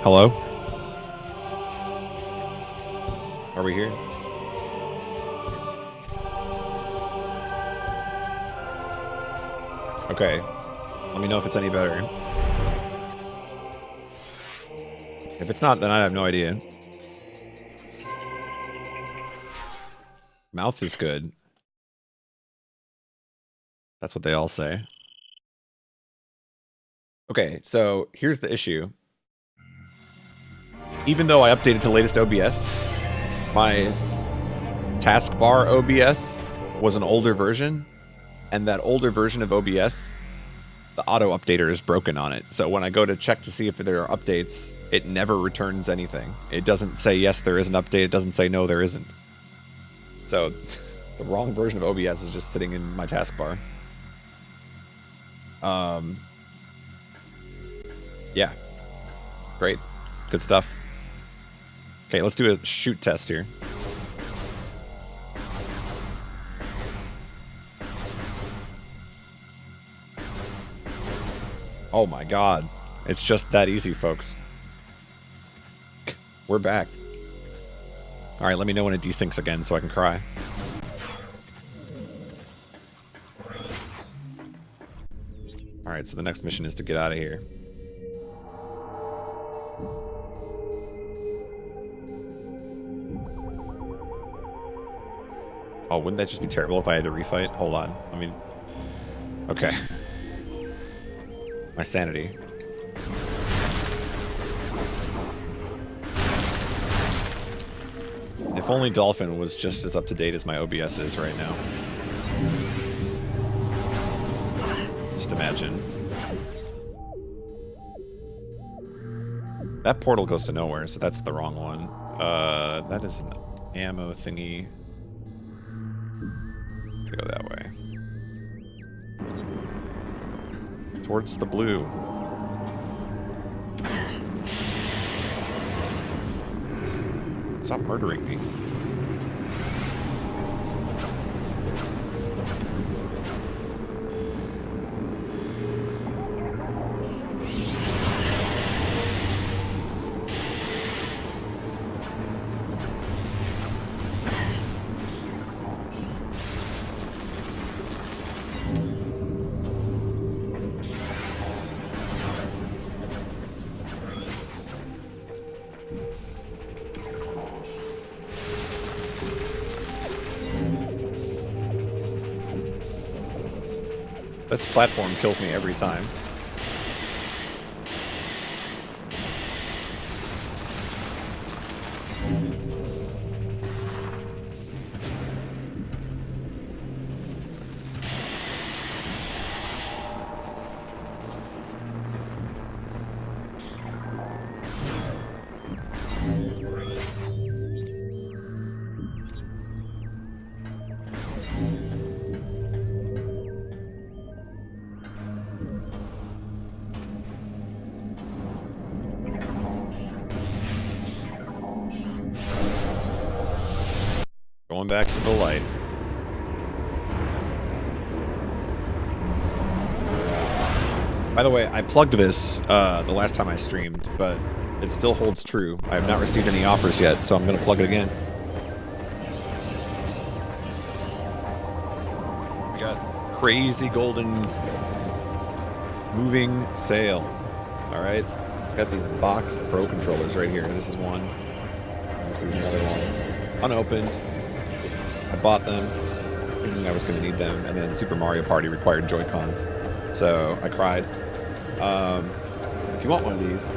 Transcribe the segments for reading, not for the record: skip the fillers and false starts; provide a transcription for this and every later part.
Hello? Are we here? Okay. Let me know if it's any better. If it's not, then I have no idea. Mouth is good. That's what they all say. Okay, so here's the issue. Even though I updated to latest OBS, my taskbar OBS was an older version, and that older version of OBS, the auto updater is broken on it. So when I go to check to see if there are updates, it never returns anything. It doesn't say yes, there is an update. It doesn't say no, there isn't. So the wrong version of OBS is just sitting in my taskbar. Yeah. Great. Good stuff. Okay, let's do a shoot test here. Oh my god. It's just that easy, folks. We're back. Alright, let me know when it desyncs again so I can cry. Alright, so the next mission is to get out of here. Oh, wouldn't that just be terrible if I had to refight? Hold on. I mean... Okay. My sanity. If only Dolphin was just as up-to-date as my OBS is right now. Just imagine. That portal goes to nowhere, so that's the wrong one. That is an ammo thingy. Go that way. Towards the blue. Stop murdering me. This platform kills me every time. Going back to the light. By the way, I plugged this the last time I streamed, but it still holds true. I have not received any offers yet, so I'm going to plug it again. We got crazy golden moving sail. Alright. Got these box Pro controllers right here. This is one. This is another one. Unopened. I bought them, thinking I was going to need them, and then Super Mario Party required Joy-Cons. So I cried. If you want one of these,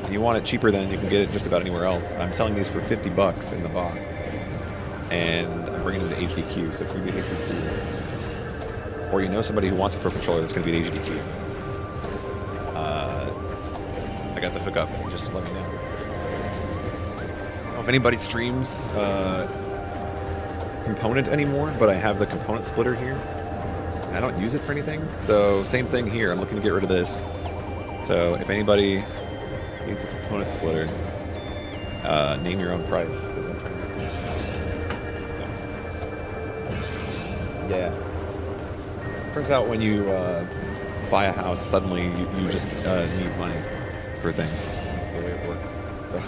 and you want it cheaper than you can get it just about anywhere else, I'm selling these for $50 in the box. And I'm bringing them to HDQ, so if you get HDQ, or you know somebody who wants a Pro Controller that's going to be at HDQ, I got the hookup, just let me know. I don't know if anybody streams component anymore, but I have the component splitter here. I don't use it for anything, so same thing here. I'm looking to get rid of this. So if anybody needs a component splitter, name your own price. So, yeah. Turns out when you buy a house, suddenly you just need money for things. the way it works. So.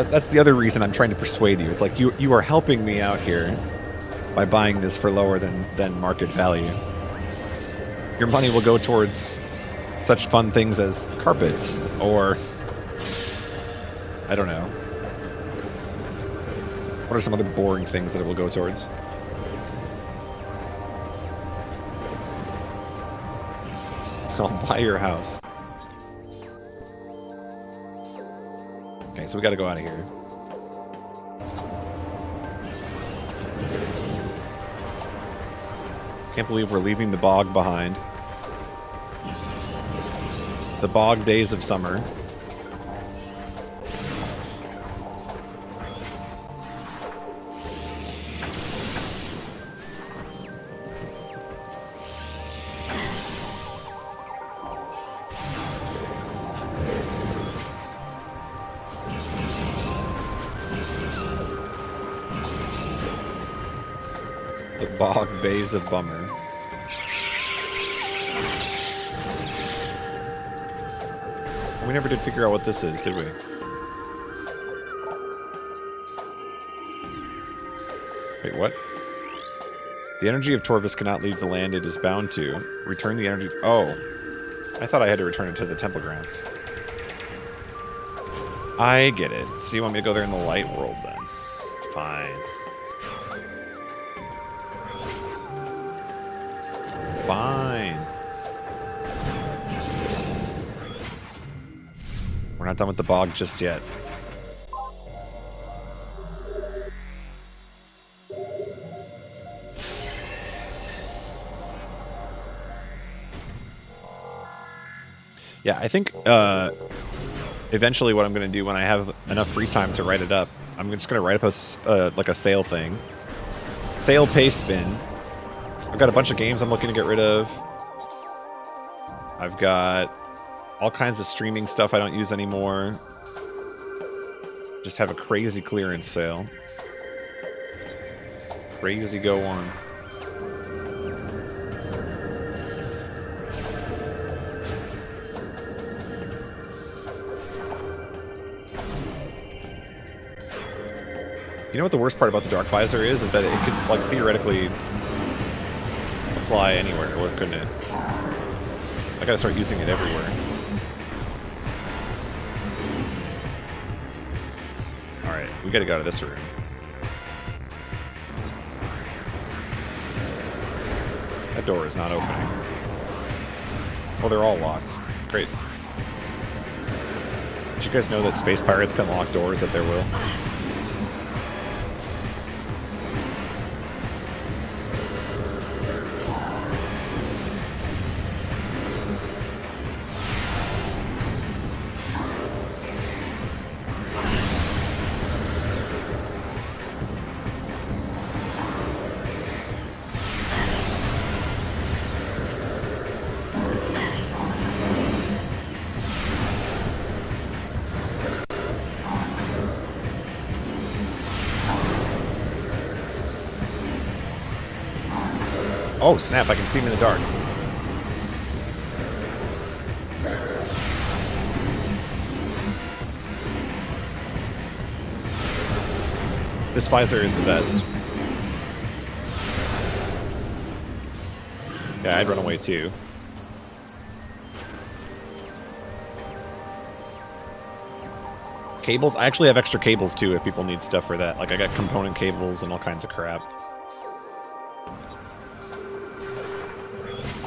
That's the other reason I'm trying to persuade you. It's like you are helping me out here by buying this for lower than market value. Your money will go towards such fun things as carpets, or I don't know. What are some other boring things that it will go towards? I'll buy your house. Okay, so we gotta go out of here. Can't believe we're leaving the bog behind. The bog days of summer. The bog bays of bummer. We never did figure out what this is, did we? Wait, what? The energy of Torvis cannot leave the land it is bound to. Return the energy... Oh. I thought I had to return it to the temple grounds. I get it. So you want me to go there in the light world, then? Fine. Fine. We're not done with the bog just yet. Yeah, I think eventually what I'm going to do when I have enough free time to write it up, I'm just going to write up like a sale thing. Sale paste bin. I've got a bunch of games I'm looking to get rid of. I've got all kinds of streaming stuff I don't use anymore. Just have a crazy clearance sale. Crazy go on. You know what the worst part about the Dark Visor is that it could, like, theoretically apply anywhere, or couldn't it? I gotta start using it everywhere. Alright, we gotta go to this room. That door is not opening. Oh, they're all locked. Great. Did you guys know that space pirates can lock doors at their will? Oh, snap, I can see him in the dark. This visor is the best. Yeah, I'd run away too. Cables? I actually have extra cables too if people need stuff for that. Like, I got component cables and all kinds of crap.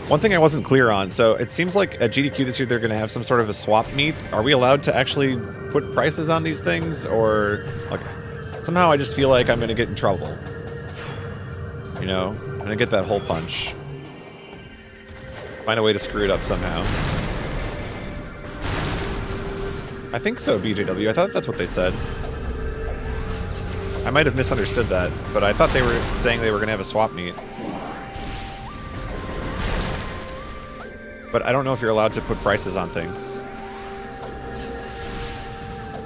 One thing I wasn't clear on, so it seems like at GDQ this year they're going to have some sort of a swap meet. Are we allowed to actually put prices on these things? Or, like, somehow I just feel like I'm going to get in trouble. You know? I'm going to get that hole punch. Find a way to screw it up somehow. I think so, BJW. I thought that's what they said. I might have misunderstood that, but I thought they were saying they were going to have a swap meet. But I don't know if you're allowed to put prices on things.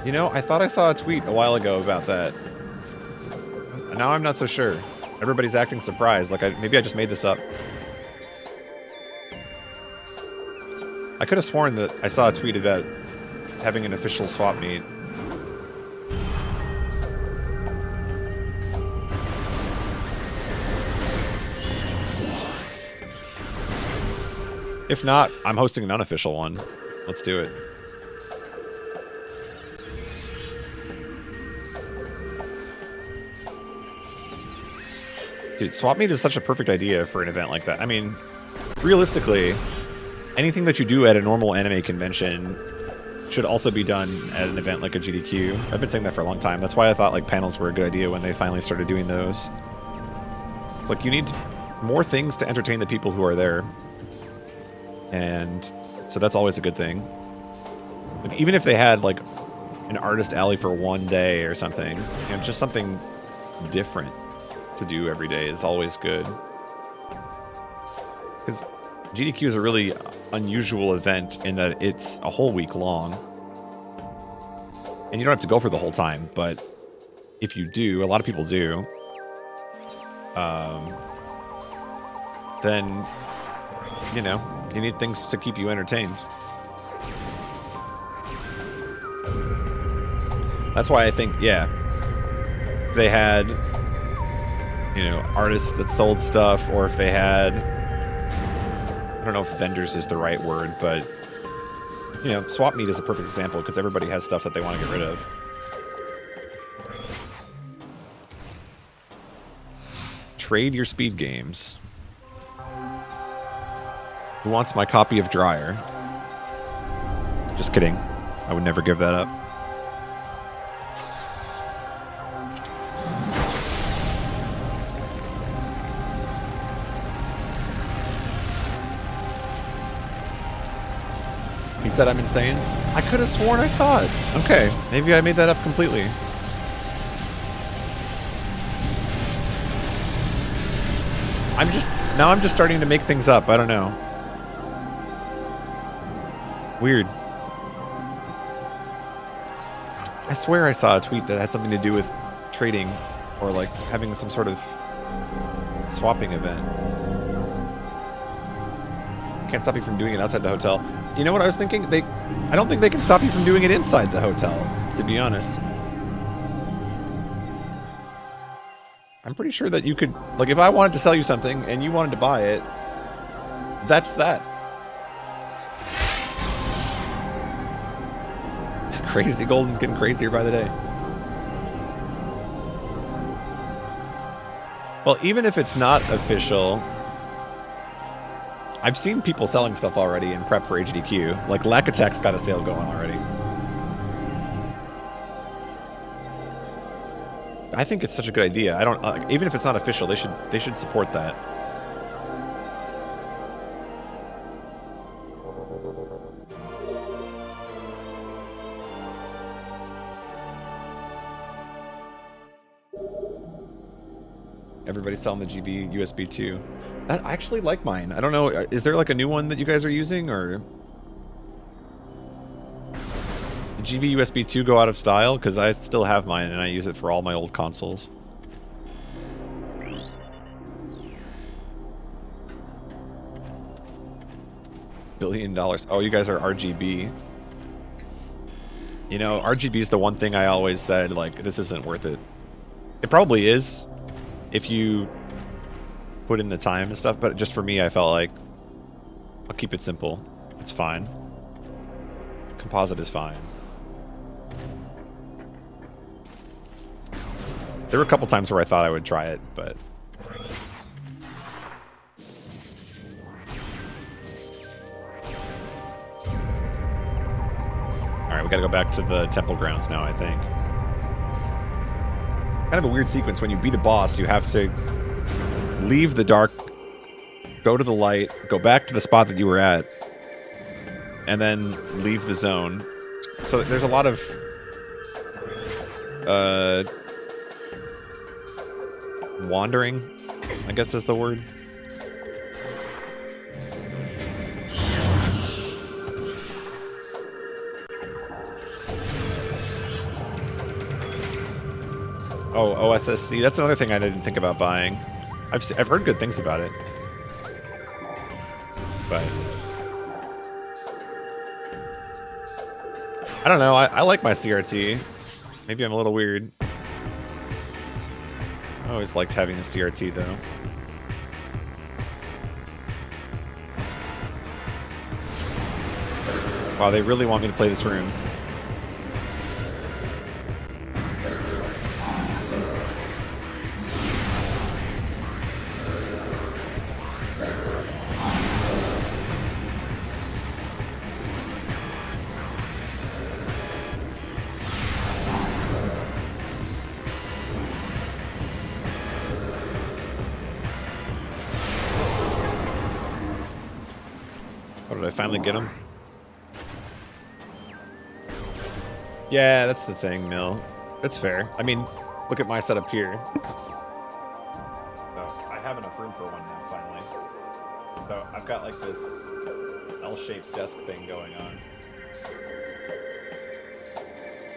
You know, I thought I saw a tweet a while ago about that. Now I'm not so sure. Everybody's acting surprised. Like, maybe I just made this up. I could have sworn that I saw a tweet about having an official swap meet. If not, I'm hosting an unofficial one. Let's do it. Dude, swap meet is such a perfect idea for an event like that. I mean, realistically, anything that you do at a normal anime convention should also be done at an event like a GDQ. I've been saying that for a long time. That's why I thought like panels were a good idea when they finally started doing those. It's like you need more things to entertain the people who are there. And so that's always a good thing. Like, even if they had like an artist alley for one day or something, you know, just something different to do every day is always good. Because GDQ is a really unusual event in that it's a whole week long. And you don't have to go for the whole time, but if you do, a lot of people do, then, you know, you need things to keep you entertained. That's why I think, yeah, they had, you know, artists that sold stuff, or if they had, I don't know if vendors is the right word, but, you know, swap meet is a perfect example because everybody has stuff that they want to get rid of. Trade your speed games. Who wants my copy of Dryer? Just kidding. I would never give that up. He said I'm insane? I could have sworn I saw it. Okay, maybe I made that up completely. Now I'm just starting to make things up. I don't know. Weird. I swear I saw a tweet that had something to do with trading or like having some sort of swapping event. Can't stop you from doing it outside the hotel. You know what I was thinking? I don't think they can stop you from doing it inside the hotel, to be honest. I'm pretty sure that you could, like, if I wanted to sell you something and you wanted to buy it, that's that. Crazy Golden's getting crazier by the day. Well, even if it's not official, I've seen people selling stuff already in prep for HDQ. Like, Lack Attack's got a sale going already. I think it's such a good idea. I don't, even if it's not official, they should support that. Everybody's selling the GB USB 2. I actually like mine. I don't know. Is there like a new one that you guys are using, or did GB USB 2 go out of style? Because I still have mine and I use it for all my old consoles. $1 billion. Oh, you guys are RGB. You know, RGB is the one thing I always said, like, this isn't worth it. It probably is if you put in the time and stuff, but just for me, I felt like I'll keep it simple. It's fine. Composite is fine. There were a couple times where I thought I would try it, but alright, we gotta go back to the temple grounds now, I think. Kind of a weird sequence. When you beat a boss, you have to leave the dark, go to the light, go back to the spot that you were at, and then leave the zone. So there's a lot of wandering, I guess is the word. Oh, OSSC. That's another thing I didn't think about buying. I've heard good things about it, but I don't know. I like my CRT. Maybe I'm a little weird. I always liked having a CRT, though. Wow, they really want me to play this room. Oh, did I finally get him? Yeah, that's the thing, Mill. That's fair. I mean, look at my setup here. So I have enough room for one now, finally. So I've got like this L-shaped desk thing going on.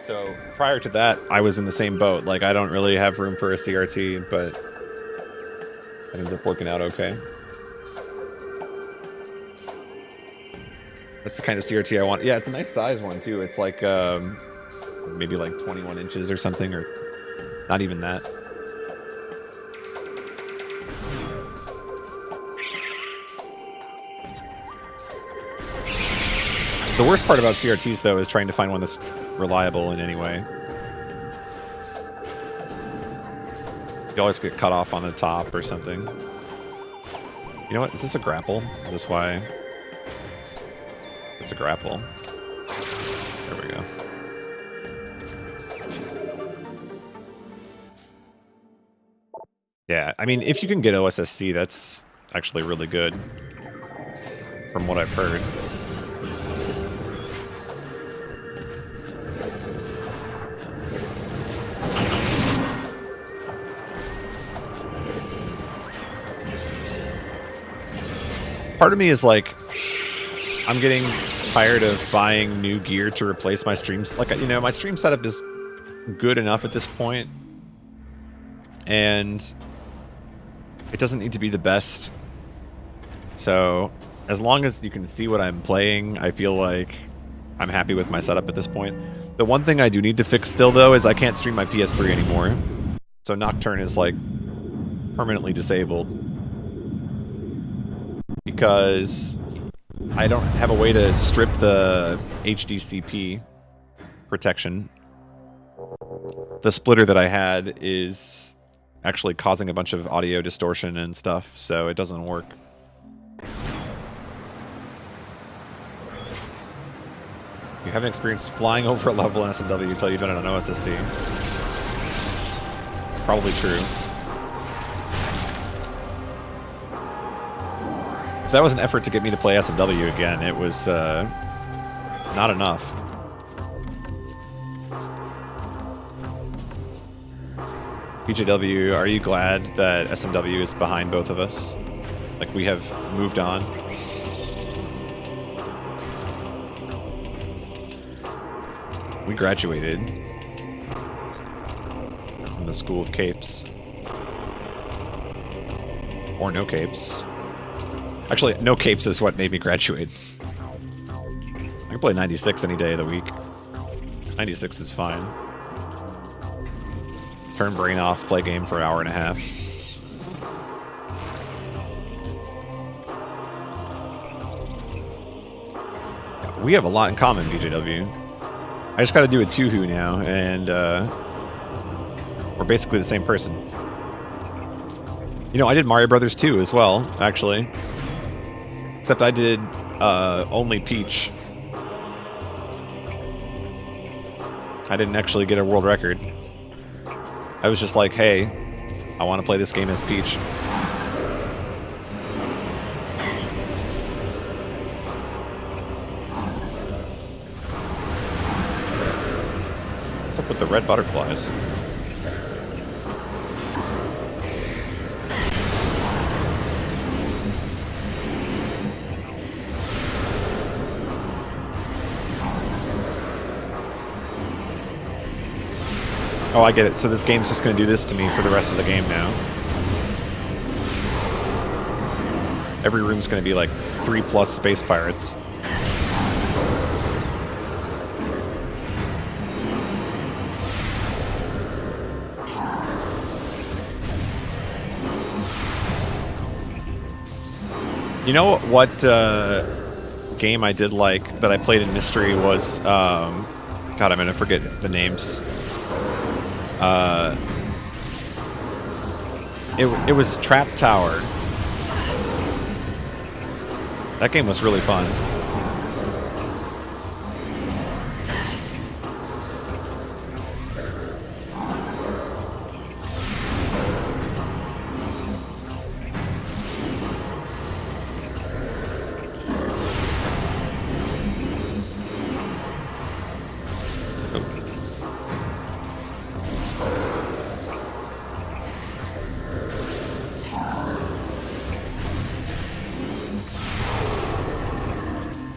So prior to that, I was in the same boat. Like, I don't really have room for a CRT, but it ends up working out okay. That's the kind of CRT I want. Yeah, it's a nice size one, too. It's like, maybe like 21 inches or something, or not even that. The worst part about CRTs, though, is trying to find one that's reliable in any way. You always get cut off on the top or something. You know what? Is this a grapple? Is this why? It's a grapple. There we go. Yeah, I mean, if you can get OSSC, that's actually really good, from what I've heard. Part of me is like, I'm getting tired of buying new gear to replace my streams. Like, you know, my stream setup is good enough at this point, and it doesn't need to be the best. So as long as you can see what I'm playing, I feel like I'm happy with my setup at this point. The one thing I do need to fix still, though, is I can't stream my PS3 anymore. So Nocturne is, like, permanently disabled. Because I don't have a way to strip the HDCP protection. The splitter that I had is actually causing a bunch of audio distortion and stuff, so it doesn't work. You haven't experienced flying over a level in SMW until you've done it on OSSC. It's probably true. If that was an effort to get me to play SMW again, it was not enough. BJW, are you glad that SMW is behind both of us? Like, we have moved on? We graduated from the School of Capes. Or no capes. Actually, no capes is what made me graduate. I can play 96 any day of the week. 96 is fine. Turn brain off, play game for an hour and a half. We have a lot in common, BJW. I just gotta do a Tuhu now, and we're basically the same person. You know, I did Mario Brothers 2 as well, actually. Except I did only Peach. I didn't actually get a world record. I was just like, hey, I want to play this game as Peach. What's up with the red butterflies? Oh, I get it. So this game's just going to do this to me for the rest of the game now. Every room's going to be like 3+ space pirates. You know what game I did like that I played in Mystery was, God, I'm gonna forget the names. It was Trap Tower. That game was really fun.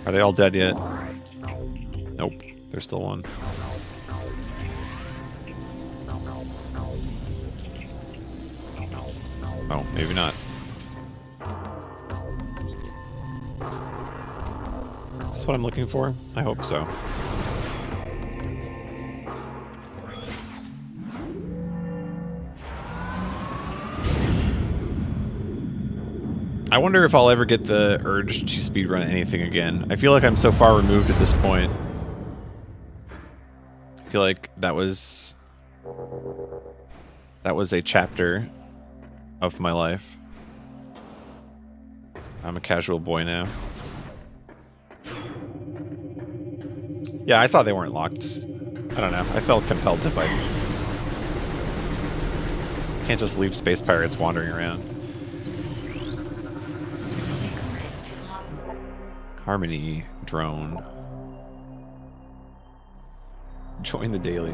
Are they all dead yet? Nope. There's still one. Oh, maybe not. Is this what I'm looking for? I hope so. I wonder if I'll ever get the urge to speedrun anything again. I feel like I'm so far removed at this point. I feel like that was a chapter of my life. I'm a casual boy now. Yeah, I saw they weren't locked. I don't know. I felt compelled to fight. Can't just leave space pirates wandering around. Harmony drone. Join the daily.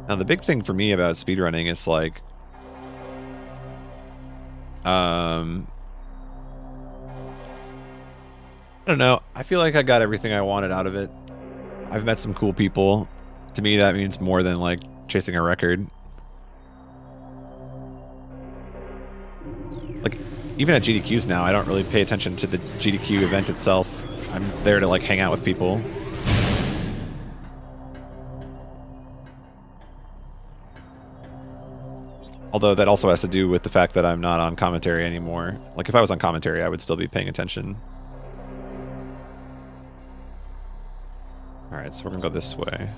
Now the big thing for me about speedrunning is like I don't know. I feel like I got everything I wanted out of it. I've met some cool people. To me that means more than like chasing a record. Like even at GDQs now, I don't really pay attention to the GDQ event itself. I'm there to like hang out with people. Although that also has to do with the fact that I'm not on commentary anymore. Like if I was on commentary, I would still be paying attention. Alright, so we're gonna go this way.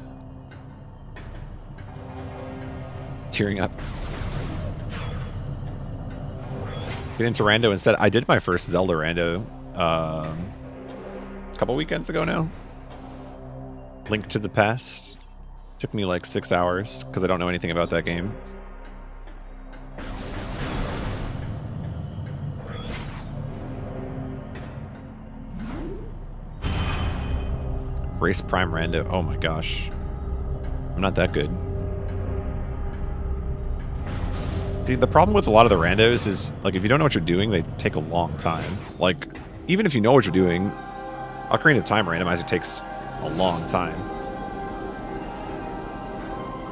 Tearing up. Get into rando instead. I did my first Zelda rando a couple weekends ago now. Link to the Past. Took me like 6 hours because I don't know anything about that game. Race Prime rando. Oh my gosh. I'm not that good. See, the problem with a lot of the randos is, like, if you don't know what you're doing, they take a long time. Like, even if you know what you're doing, Ocarina of Time randomizer takes a long time.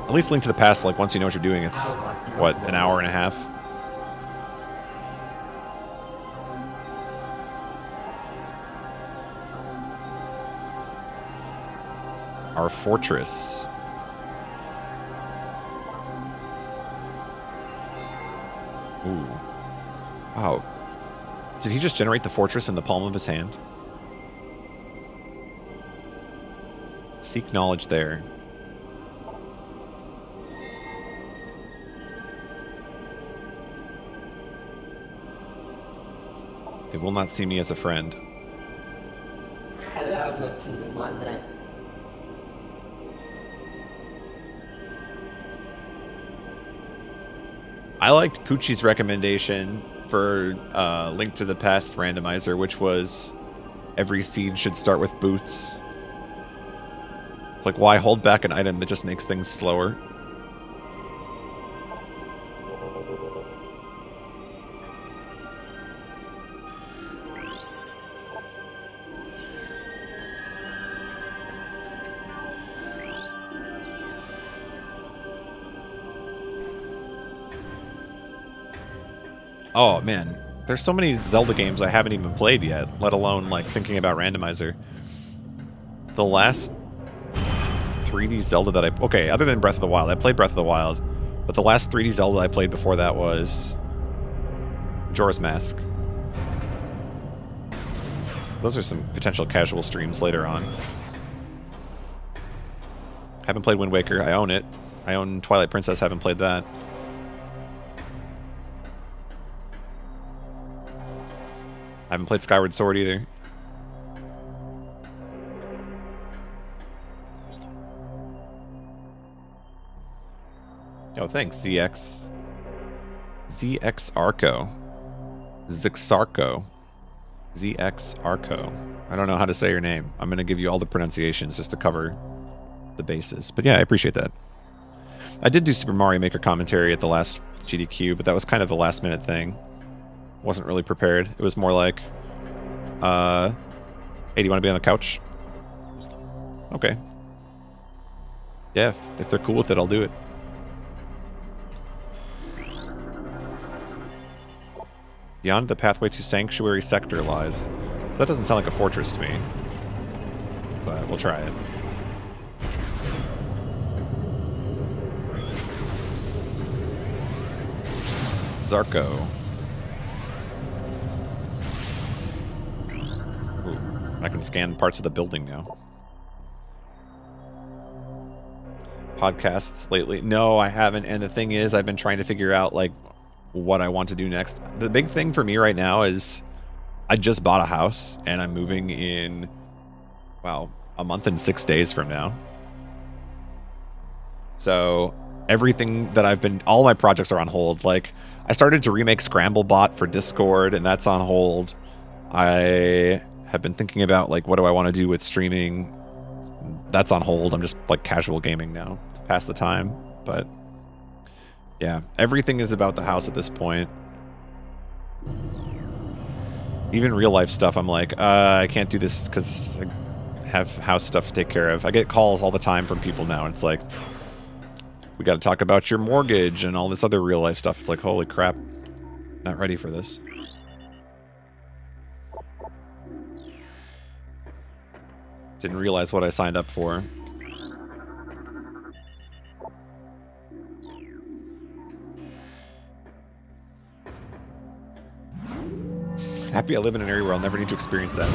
At least Link to the Past, like, once you know what you're doing, it's, what, an hour and a half? Our fortress. Ooh. Wow. Did he just generate the fortress in the palm of his hand? Seek knowledge there. They will not see me as a friend. I liked Poochie's recommendation for Link to the Past randomizer, which was every seed should start with boots. It's like, why hold back an item that just makes things slower? Oh man, there's so many Zelda games I haven't even played yet, let alone like thinking about randomizer. The last 3D Zelda that okay, other than Breath of the Wild, I played Breath of the Wild, but the last 3D Zelda I played before that was Jorah's Mask. Those are some potential casual streams later on. Haven't played Wind Waker. I own it. I own Twilight Princess. Haven't played that. I haven't played Skyward Sword either. Oh, thanks, ZX. ZX Arco. Zixarco. ZX Arco. I don't know how to say your name. I'm going to give you all the pronunciations just to cover the bases. But yeah, I appreciate that. I did do Super Mario Maker commentary at the last GDQ, but that was kind of a last minute thing. Wasn't really prepared. It was more like, hey, do you want to be on the couch? Okay. Yeah, if they're cool with it, I'll do it. Beyond the pathway to Sanctuary Sector lies. So that doesn't sound like a fortress to me. But we'll try it. Zarko. Ooh, I can scan parts of the building now. Podcasts lately? No, I haven't. And the thing is, I've been trying to figure out, like, what I want to do next. The big thing for me right now is I just bought a house and I'm moving in, wow, a month and 6 days from now. So everything that I've been, all my projects are on hold. Like, I started to remake Scramblebot for Discord and that's on hold. I have been thinking about, like, what do I want to do with streaming? That's on hold. I'm just like casual gaming now to pass the time. But yeah, everything is about the house at this point. Even real life stuff, I'm like, I can't do this because I have house stuff to take care of. I get calls all the time from people now. It's like, we got to talk about your mortgage and all this other real life stuff. It's like, holy crap, not ready for this. Didn't realize what I signed up for. Happy I live in an area where I'll never need to experience that.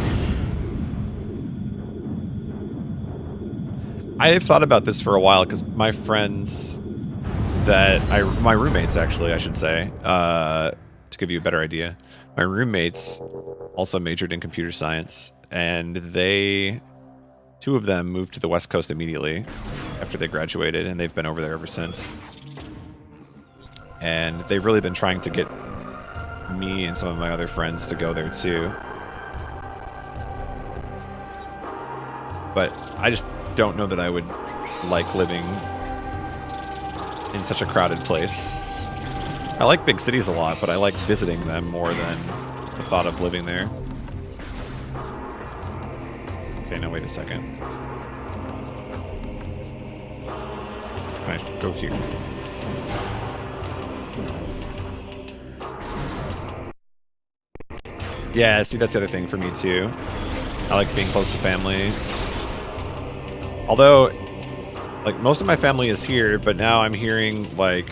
I have thought about this for a while because my friends my roommates actually, I should say, to give you a better idea, my roommates also majored in computer science, and two of them moved to the West Coast immediately after they graduated, and they've been over there ever since. And they've really been trying to get me and some of my other friends to go there too. But I just don't know that I would like living in such a crowded place. I like big cities a lot, but I like visiting them more than the thought of living there. Okay, now wait a second. Can I go here? Yeah, see, that's the other thing for me too. I like being close to family. Although, like, most of my family is here, but now I'm hearing, like,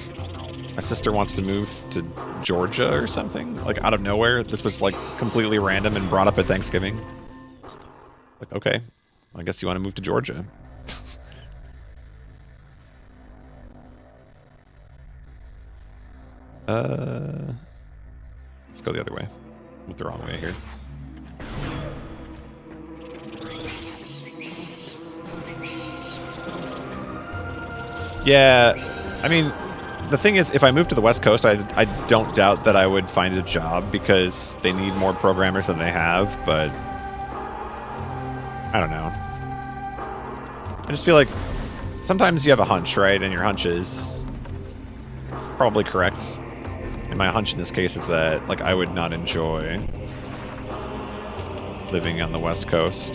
my sister wants to move to Georgia or something, like, out of nowhere. This was, like, completely random and brought up at Thanksgiving. Like, okay, I guess you want to move to Georgia. Let's go the other way. Went the wrong way here. Yeah, I mean, the thing is, if I move to the West Coast, I don't doubt that I would find a job because they need more programmers than they have, but I don't know. I just feel like sometimes you have a hunch, right? And your hunch is probably correct. And my hunch in this case is that, like, I would not enjoy living on the West Coast.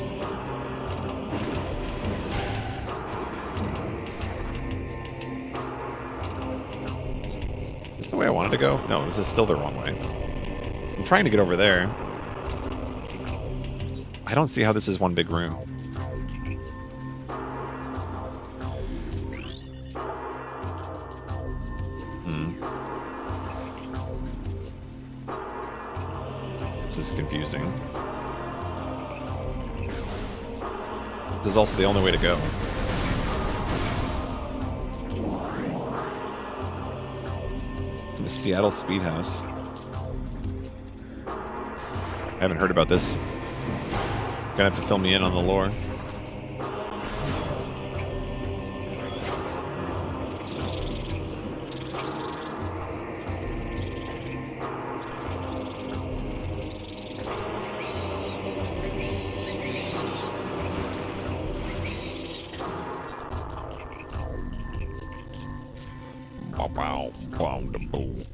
Is this the way I wanted to go? No, this is still the wrong way. I'm trying to get over there. I don't see how this is one big room. This is confusing. This is also the only way to go. The Seattle Speed House. I haven't heard about this. Gonna have to fill me in on the lore.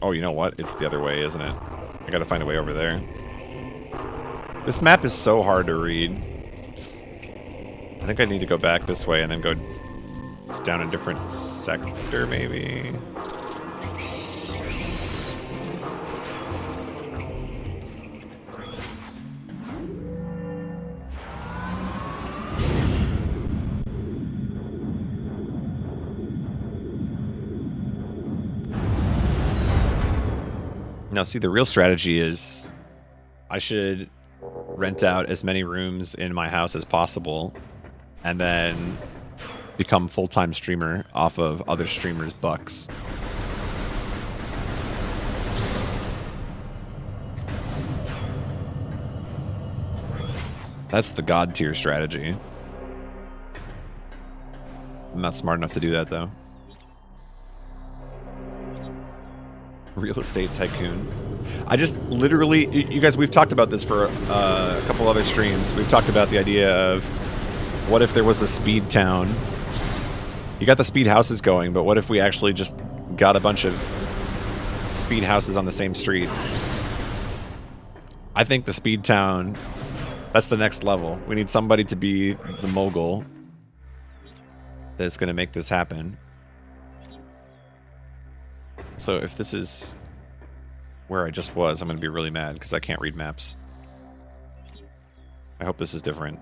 Oh, you know what? It's the other way, isn't it? I gotta find a way over there. This map is so hard to read. I think I need to go back this way and then go down a different sector, maybe? Now, see, the real strategy is I should rent out as many rooms in my house as possible and then become full-time streamer off of other streamers' bucks. That's the god tier strategy. I'm not smart enough to do that, though. Real estate tycoon. I just literally, you guys, we've talked about this for a couple other streams. We've talked about the idea of what if there was a speed town? You got the speed houses going, but what if we actually just got a bunch of speed houses on the same street? I think the speed town, that's the next level. We need somebody to be the mogul that's going to make this happen. So if this is where I just was, I'm going to be really mad because I can't read maps. I hope this is different.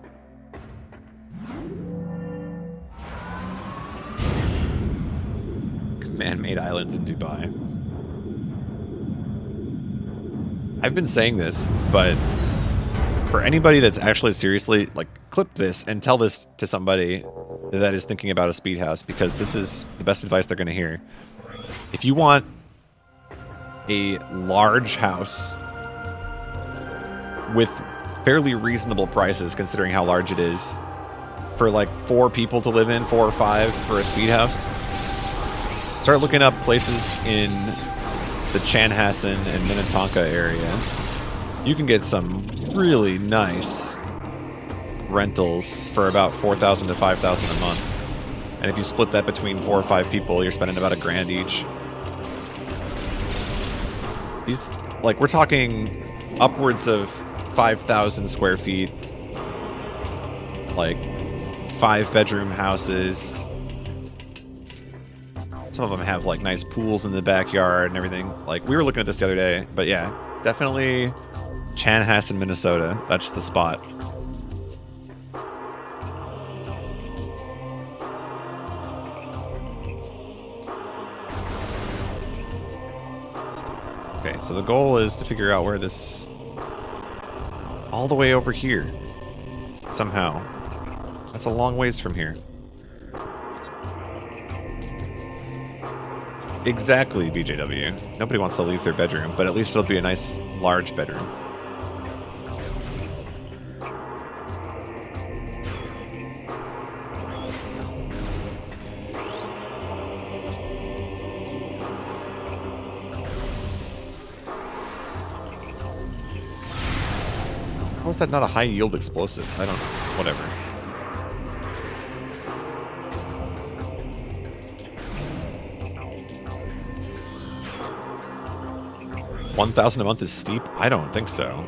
Man-made islands in Dubai. I've been saying this, but for anybody that's actually seriously, like, clip this and tell this to somebody that is thinking about a speed house, because this is the best advice they're going to hear. If you want a large house with fairly reasonable prices, considering how large it is, for like 4 people to live in, 4 or 5 for a speed house, start looking up places in the Chanhassen and Minnetonka area. You can get some really nice rentals for about $4,000 to $5,000 a month. And if you split that between 4 or 5 people, you're spending about $1,000 each. These, like, we're talking upwards of 5,000 square feet, like 5-bedroom houses. Some of them have like nice pools in the backyard and everything. Like, we were looking at this the other day, but yeah, definitely Chanhassen, Minnesota. That's the spot. Okay, so the goal is to figure out where this... all the way over here. Somehow. That's a long ways from here. Exactly, BJW. Nobody wants to leave their bedroom, but at least it'll be a nice, large bedroom. How is that not a high-yield explosive? I don't know. Whatever. $1,000 a month is steep? I don't think so.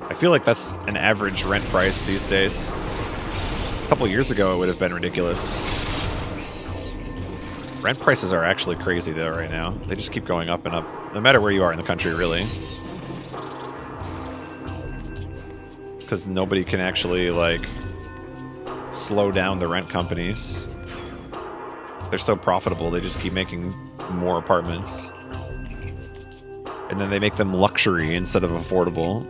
I feel like that's an average rent price these days. A couple years ago, it would have been ridiculous. Rent prices are actually crazy, though, right now. They just keep going up and up, no matter where you are in the country, really. Because nobody can actually, like, slow down the rent companies. they're so profitable, they just keep making more apartments. And then they make them luxury instead of affordable.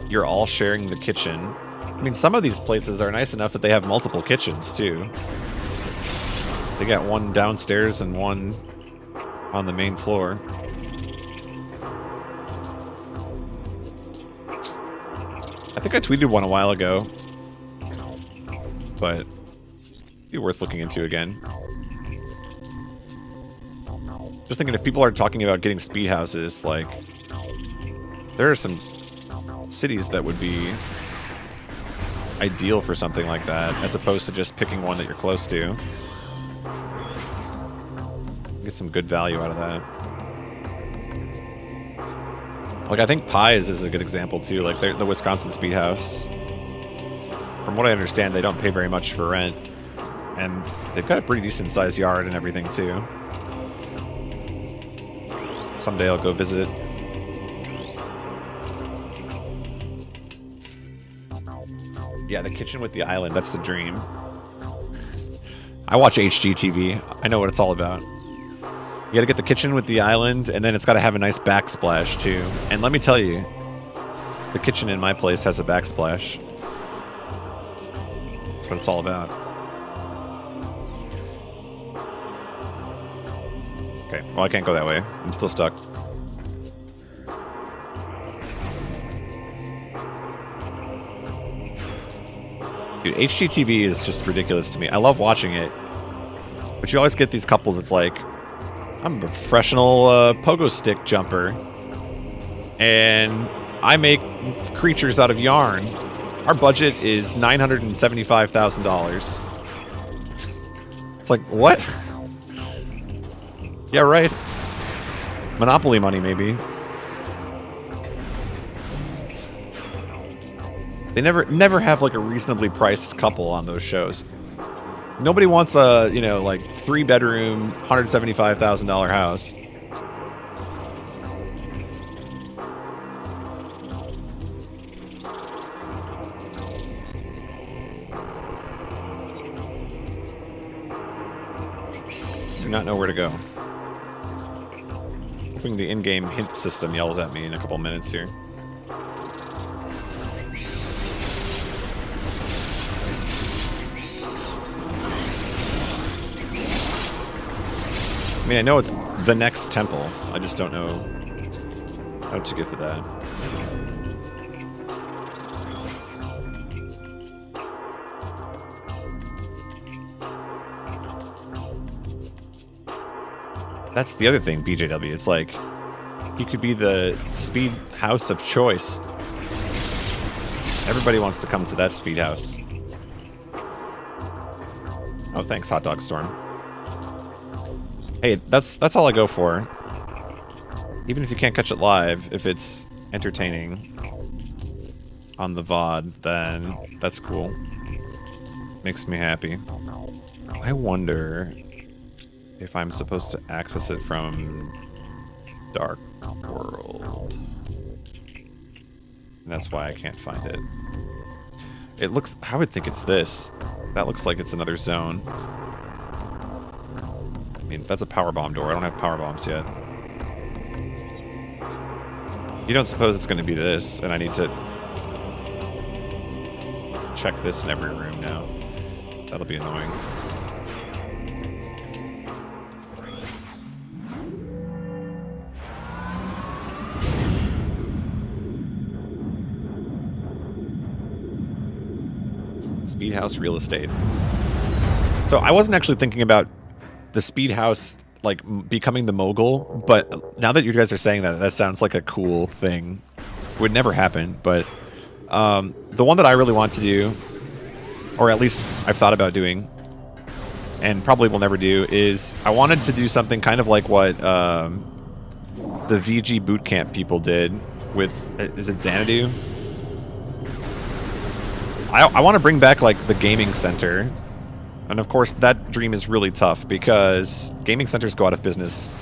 You're all sharing the kitchen. I mean, some of these places are nice enough that they have multiple kitchens, too. They got one downstairs and one on the main floor. I think I tweeted one a while ago, but it'd be worth looking into again. Just thinking, if people are talking about getting speed houses, like, there are some cities that would be ideal for something like that, as opposed to just picking one that you're close to. Get some good value out of that. Like, I think Pies is a good example too. Like, the Wisconsin Speed House, from what I understand, they don't pay very much for rent, and they've got a pretty decent sized yard and everything too. Someday I'll go visit. Yeah, the kitchen with the island, that's the dream. I watch HGTV. I know what it's all about. You gotta get the kitchen with the island, and then it's gotta have a nice backsplash, too. And let me tell you, the kitchen in my place has a backsplash. That's what it's all about. Okay, well, I can't go that way. I'm still stuck. Dude, HGTV is just ridiculous to me. I love watching it. But you always get these couples, it's like, I'm a professional pogo stick jumper, and I make creatures out of yarn. Our budget is $975,000. It's like, what? Yeah, right. Monopoly money, maybe. They never have like a reasonably priced couple on those shows. Nobody wants a, you know, like 3-bedroom, $175,000 house. Do not know where to go. Hoping the in-game hint system yells at me in a couple minutes here. I mean, I know it's the next temple. I just don't know how to get to that. That's the other thing, BJW. It's like, he could be the speed house of choice. Everybody wants to come to that speed house. Oh, thanks, Hot Dog Storm. Hey, that's all I go for. Even if you can't catch it live, if it's entertaining on the VOD, then that's cool. Makes me happy. I wonder if I'm supposed to access it from Dark World. And that's why I can't find it. It looks... I would think it's this. That looks like it's another zone. I mean, that's a power bomb door. I don't have power bombs yet. You don't suppose it's going to be this, and I need to check this in every room now. That'll be annoying. Speed house real estate. So I wasn't actually thinking about the speed house like becoming the mogul, but now that you guys are saying that, that sounds like a cool thing. Would never happen, but the one that I really want to do, or at least I've thought about doing, and probably will never do, is I wanted to do something kind of like what the VG Bootcamp people did with, is it Xanadu? I want to bring back like the gaming center. And of course, that dream is really tough because gaming centers go out of business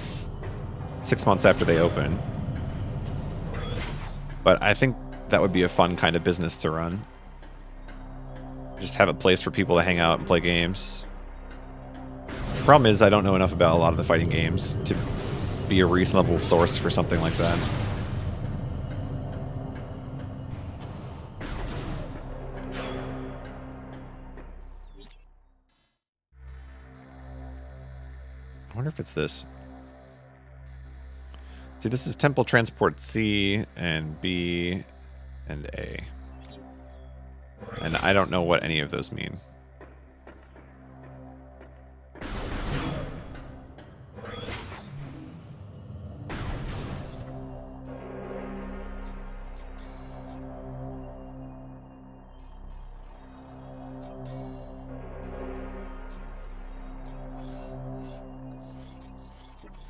6 months after they open. But I think that would be a fun kind of business to run. Just have a place for people to hang out and play games. The problem is I don't know enough about a lot of the fighting games to be a reasonable source for something like that. I wonder if it's this. See, this is Temple Transport C and B and A. And I don't know what any of those mean.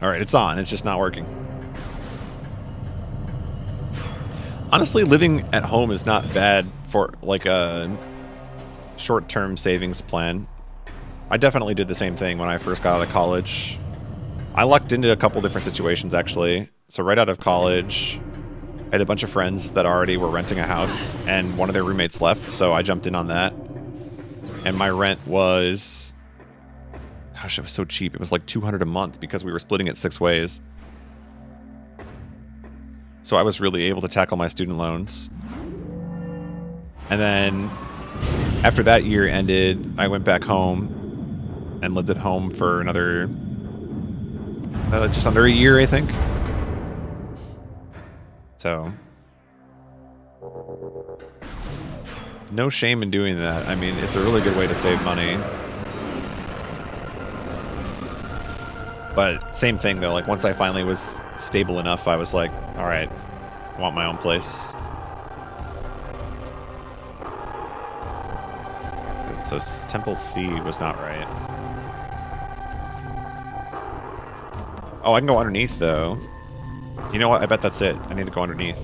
All right, it's on. It's just not working. Honestly, living at home is not bad for like a short-term savings plan. I definitely did the same thing when I first got out of college. I lucked into a couple different situations, actually. So right out of college, I had a bunch of friends that already were renting a house, and one of their roommates left, so I jumped in on that. And my rent was... Gosh, it was so cheap. It was like $200 a month because we were splitting it 6 ways. So I was really able to tackle my student loans. And then after that year ended, I went back home and lived at home for another just under a year, I think. So no shame in doing that. I mean, it's a really good way to save money. But same thing though, like once I finally was stable enough, I was like, all right, I want my own place. So Temple C was not right. Oh, I can go underneath though. You know what? I bet that's it. I need to go underneath.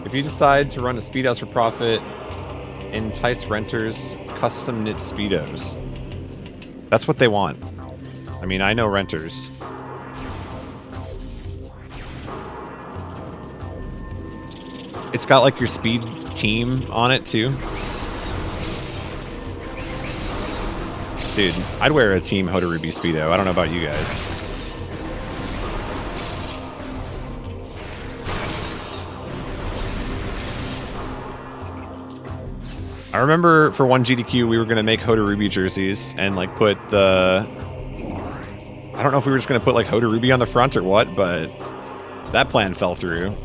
If you decide to run a speed house for profit, entice renters custom knit speedos. That's what they want. I mean, I know renters. It's got like your speed team on it too. Dude, I'd wear a Team Hotarubi speedo. I don't know about you guys. I remember for one GDQ we were going to make Hotarubi jerseys and like put the... I don't know if we were just going to put like Hotarubi on the front or what, but that plan fell through.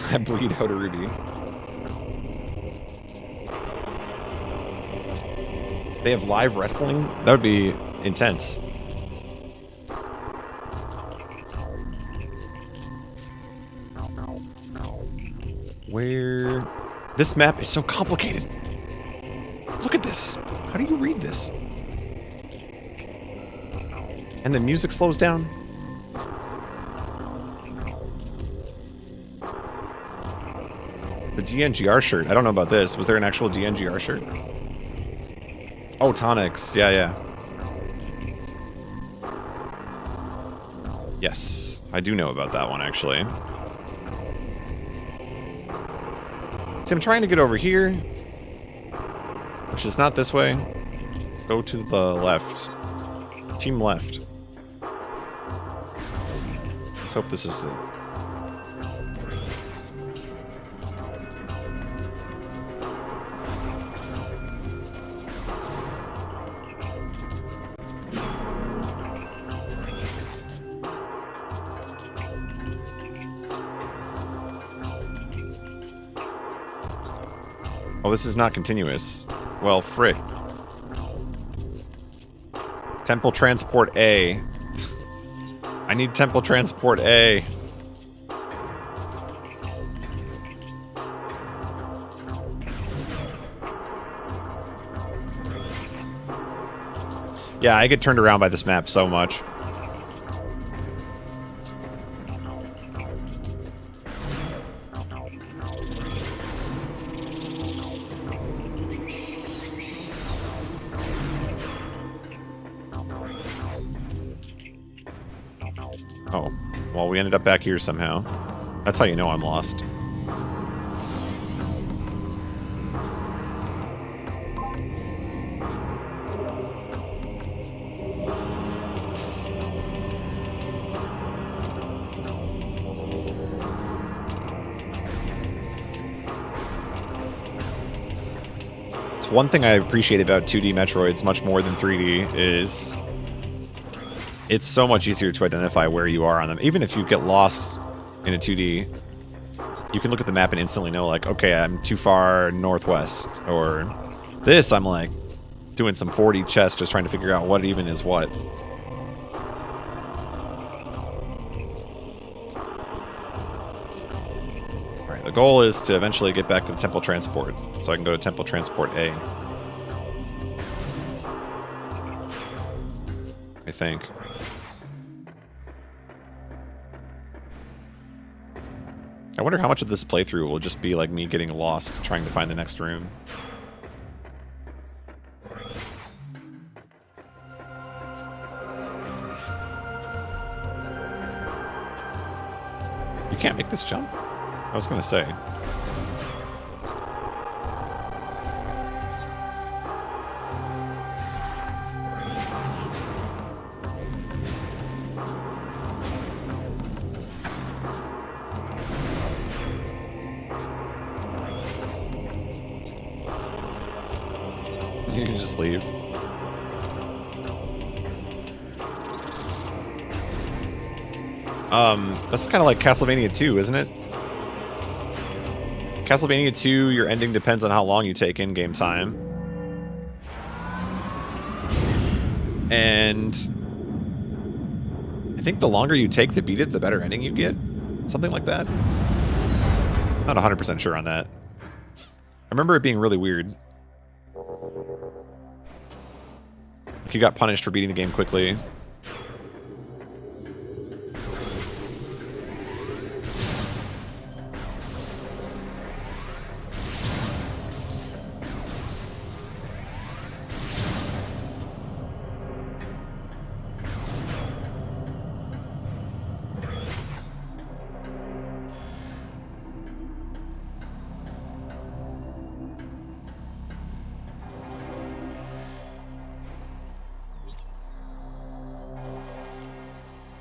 I bleed Hotarubi. They have live wrestling? That would be intense. Where... This map is so complicated. Look at this. How do you read this? And the music slows down. The DNGR shirt. I don't know about this. Was there an actual DNGR shirt? Oh, Tonics. Yeah, yeah. Yes. I do know about that one, actually. See, I'm trying to get over here, which is not this way. Go to the left. Team left. Let's hope this is it. Oh, this is not continuous. Well, frick. Temple Transport A. I need Temple Transport A. Yeah, I get turned around by this map so much. we ended up back here somehow. That's how you know I'm lost. One thing I appreciate about 2D Metroids much more than 3D is it's so much easier to identify where you are on them. Even if you get lost in a 2D, you can look at the map and instantly know, like, okay, I'm too far northwest. Or this, I'm like doing some 4D chess just trying to figure out what even is what. Alright, the goal is to eventually get back to the Temple Transport, so I can go to Temple Transport A. I think. I wonder how much of this playthrough will just be like me getting lost trying to find the next room. You can't make this jump? I was gonna say. You can just leave. That's kind of like Castlevania 2, isn't it? Castlevania 2, your ending depends on how long you take in-game time. And I think the longer you take to beat it, the better ending you get. Something like that. Not 100% sure on that. I remember it being really weird. Like you got punished for beating the game quickly.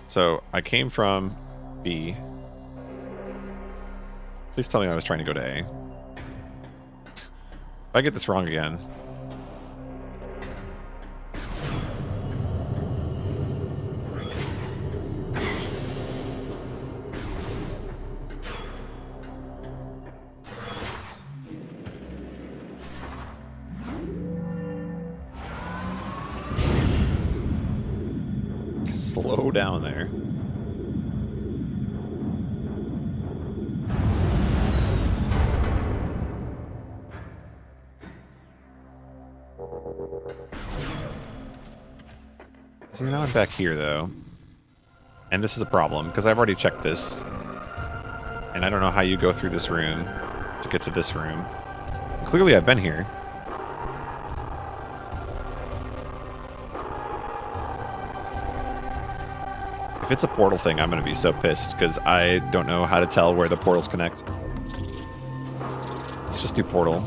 So, I came from B. Please tell me I was trying to go to A. If I get this wrong again. Slow down there. So now I'm back here, though. And this is a problem, because I've already checked this. And I don't know how you go through this room to get to this room. Clearly I've been here. If it's a portal thing, I'm going to be so pissed, because I don't know how to tell where the portals connect. Let's just do portal.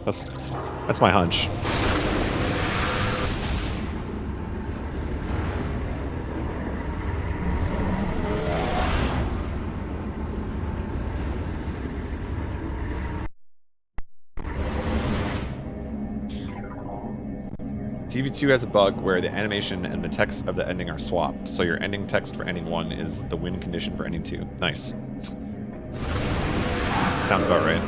That's my hunch. TV2 has a bug where the animation and the text of the ending are swapped, so your ending text for ending 1 is the win condition for ending 2. Nice. Sounds about right.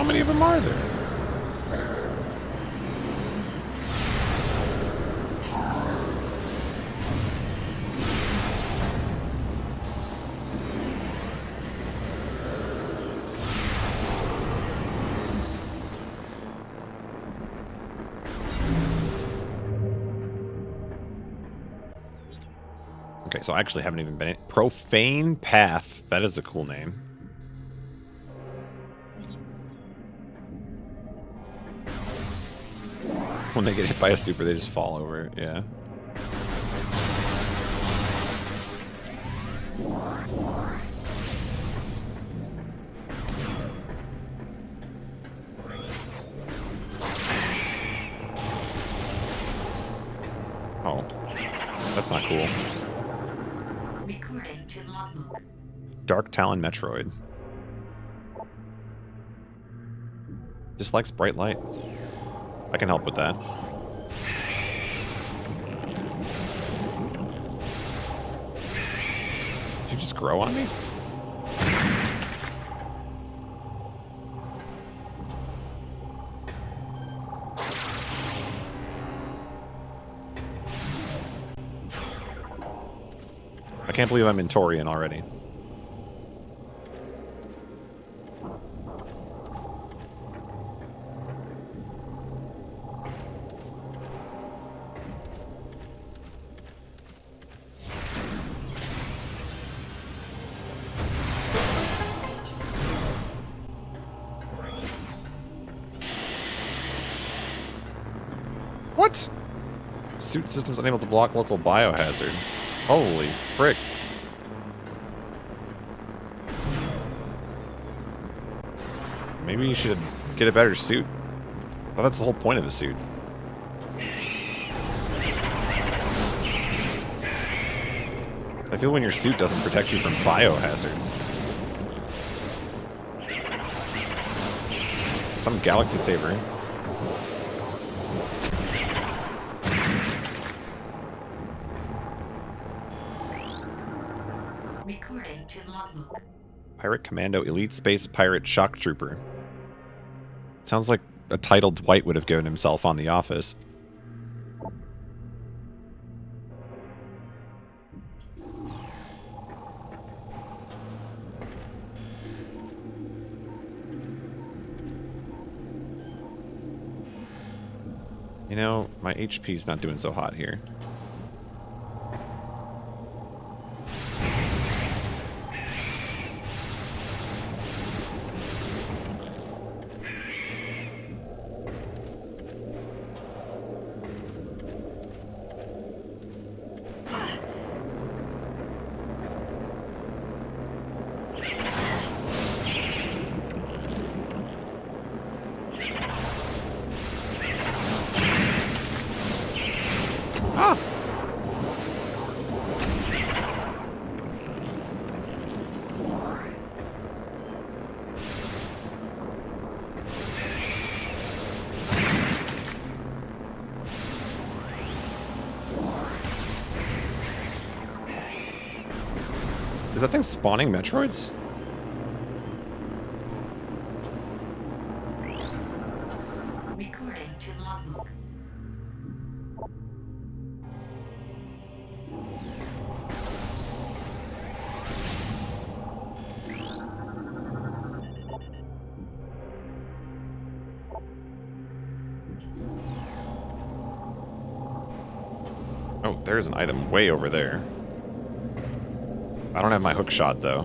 many of them are there? Okay, so I actually haven't even been in. Profane Path. That is a cool name. When they get hit by a super, they just fall over. Yeah. Oh. That's not cool. Recording to logbook. Dark Talon Metroid. Dislikes bright light. I can help with that. Did you just grow on me? I can't believe I'm in Torian already. What? Suit system's unable to block local biohazard. Holy frick. Maybe you should get a better suit. Well, that's the whole point of a suit. I feel when your suit doesn't protect you from biohazards. Some galaxy saver. Recording to logbook. Pirate Commando Elite Space Pirate Shock Trooper. Sounds like a title Dwight would have given himself on The Office. You know, my HP's not doing so hot here. Ah! Is that thing spawning Metroids? Recording to logbook. Oh, there's an item way over there. I don't have my hook shot, though.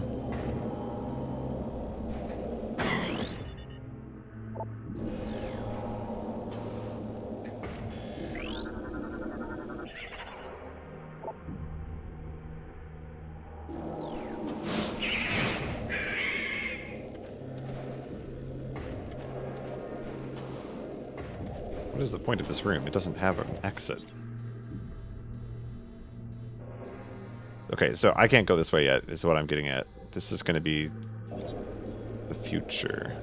What is the point of this room? It doesn't have an exit. Okay, so I can't go this way yet, is what I'm getting at. This is going to be the future.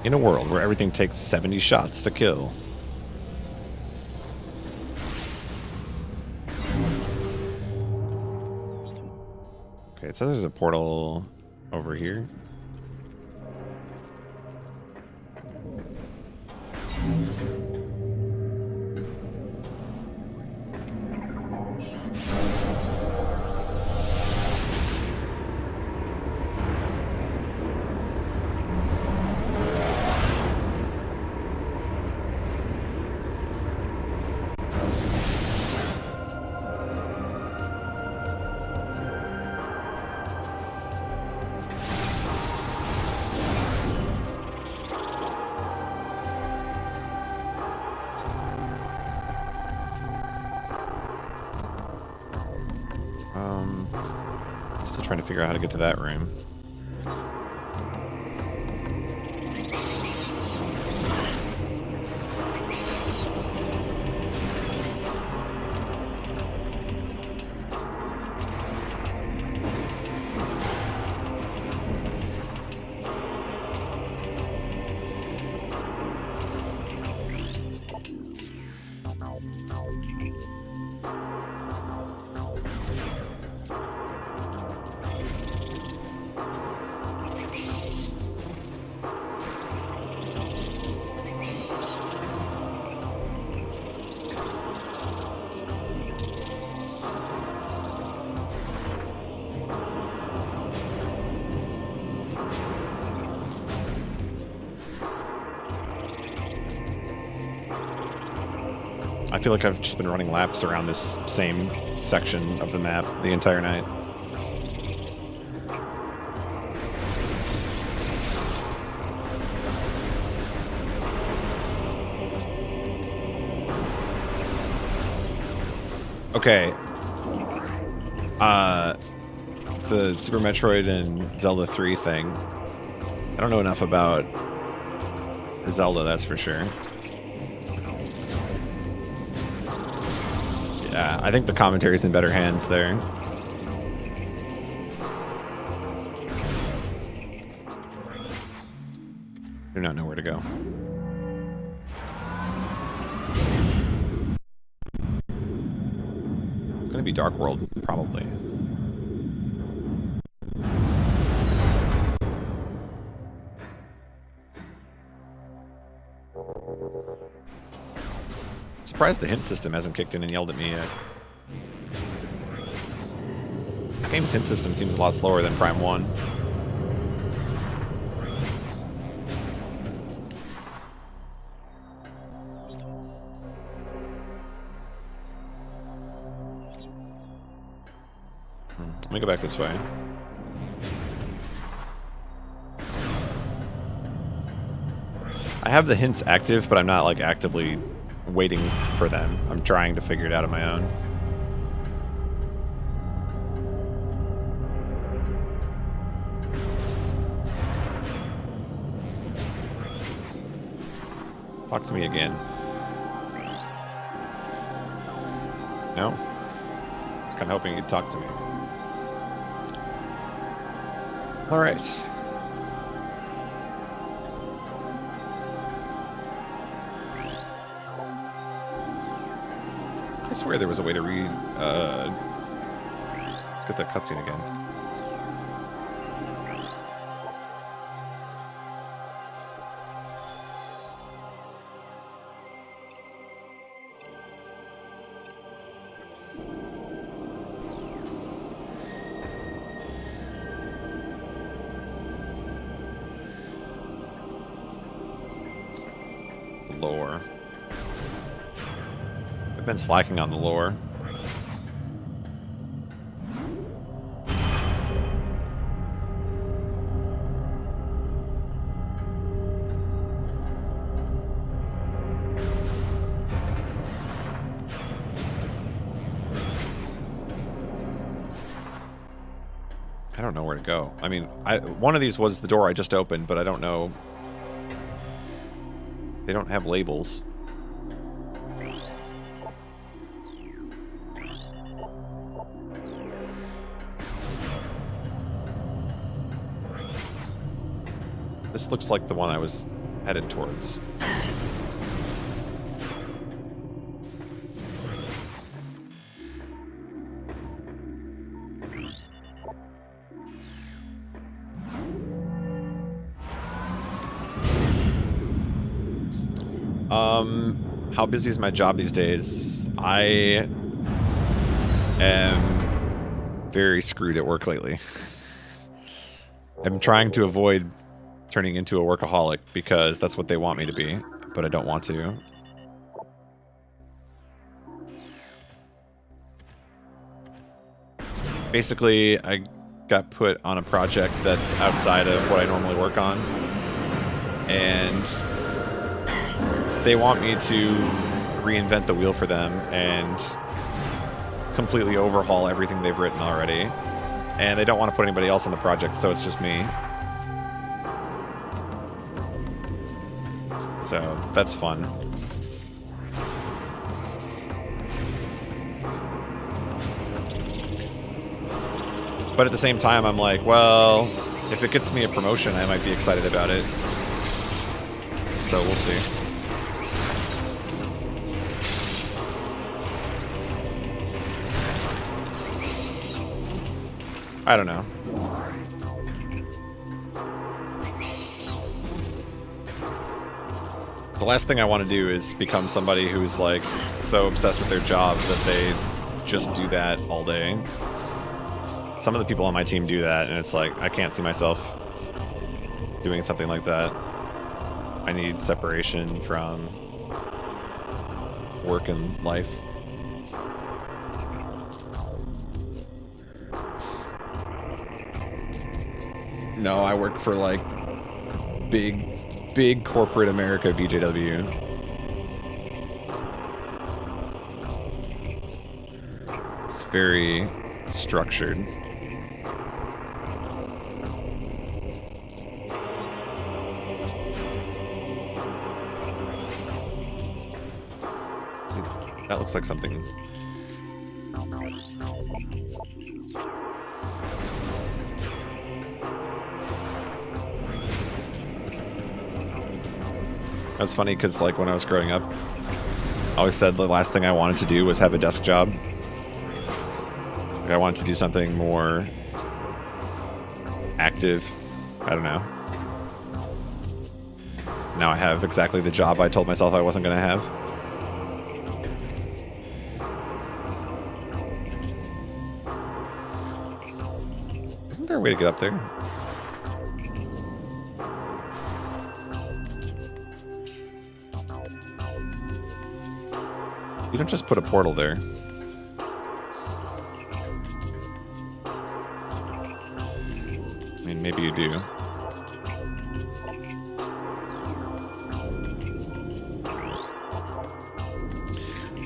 In a world where everything takes 70 shots to kill. Okay, it says there's a portal over here. Still trying to figure out how to get to that room. I feel like I've just been running laps around this same section of the map the entire night. Okay. The Super Metroid and Zelda 3 thing. I don't know enough about Zelda, that's for sure. Yeah, I think the commentary's in better hands there. Do not know where to go. It's gonna be Dark World, probably. Surprised the hint system hasn't kicked in and yelled at me yet. This game's hint system seems a lot slower than Prime 1. Let me go back this way. I have the hints active, but I'm not like actively waiting for them. I'm trying to figure it out on my own. Talk to me again. No? I was kind of hoping you'd talk to me. All right. I swear there was a way to read. Let's get that cutscene again. Lore. I've been slacking on the lore. I don't know where to go. I mean, one of these was the door I just opened, but I don't know. They don't have labels. This looks like the one I was headed towards. How busy is my job these days? I am very screwed at work lately. I'm trying to avoid turning into a workaholic because that's what they want me to be, but I don't want to. Basically, I got put on a project that's outside of what I normally work on, and they want me to reinvent the wheel for them and completely overhaul everything they've written already. And they don't want to put anybody else on the project, so it's just me. So that's fun. But at the same time, I'm like, well, if it gets me a promotion, I might be excited about it. So we'll see. I don't know. The last thing I want to do is become somebody who's like so obsessed with their job that they just do that all day. Some of the people on my team do that, and it's like, I can't see myself doing something like that. I need separation from work and life. No, I work for like big corporate America BJW. It's very structured. That looks like something. That's funny because, like, when I was growing up, I always said the last thing I wanted to do was have a desk job. Like, I wanted to do something more active. I don't know. Now I have exactly the job I told myself I wasn't going to have. Isn't there a way to get up there? You don't just put a portal there. I mean, maybe you do.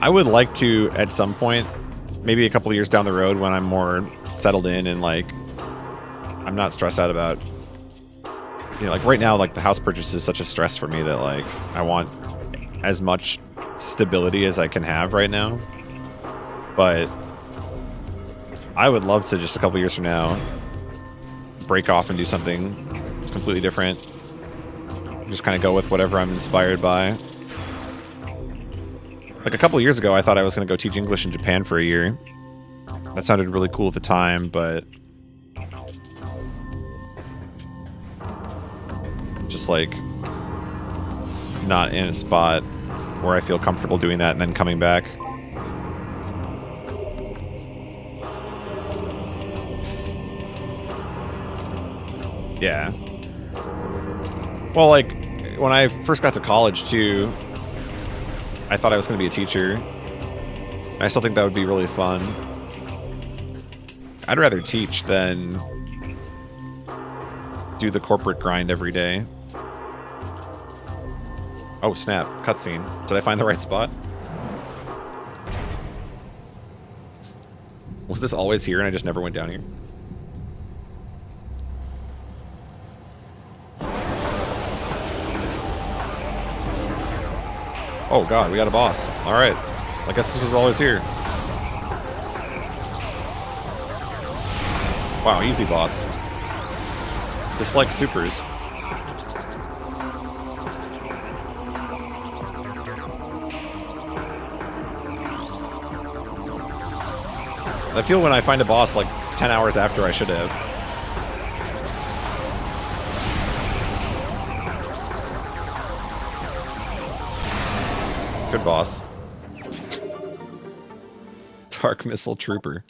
I would like to, at some point, maybe a couple of years down the road when I'm more settled in and, like, I'm not stressed out about, you know, like right now, like the house purchase is such a stress for me that, like, I want as much stability as I can have right now. But I would love to just a couple years from now break off and do something completely different. Just kind of go with whatever I'm inspired by. Like a couple years ago, I thought I was going to go teach English in Japan for a year. That sounded really cool at the time, but just like not in a spot where I feel comfortable doing that and then coming back. Yeah. Well, like, when I first got to college, too, I thought I was going to be a teacher. I still think that would be really fun. I'd rather teach than do the corporate grind every day. Oh, snap. Cutscene. Did I find the right spot? Was this always here and I just never went down here? Oh god, we got a boss. Alright. I guess this was always here. Wow, easy boss. Dislike supers. I feel when I find a boss like 10 hours after I should have. Good boss. Dark Missile Trooper.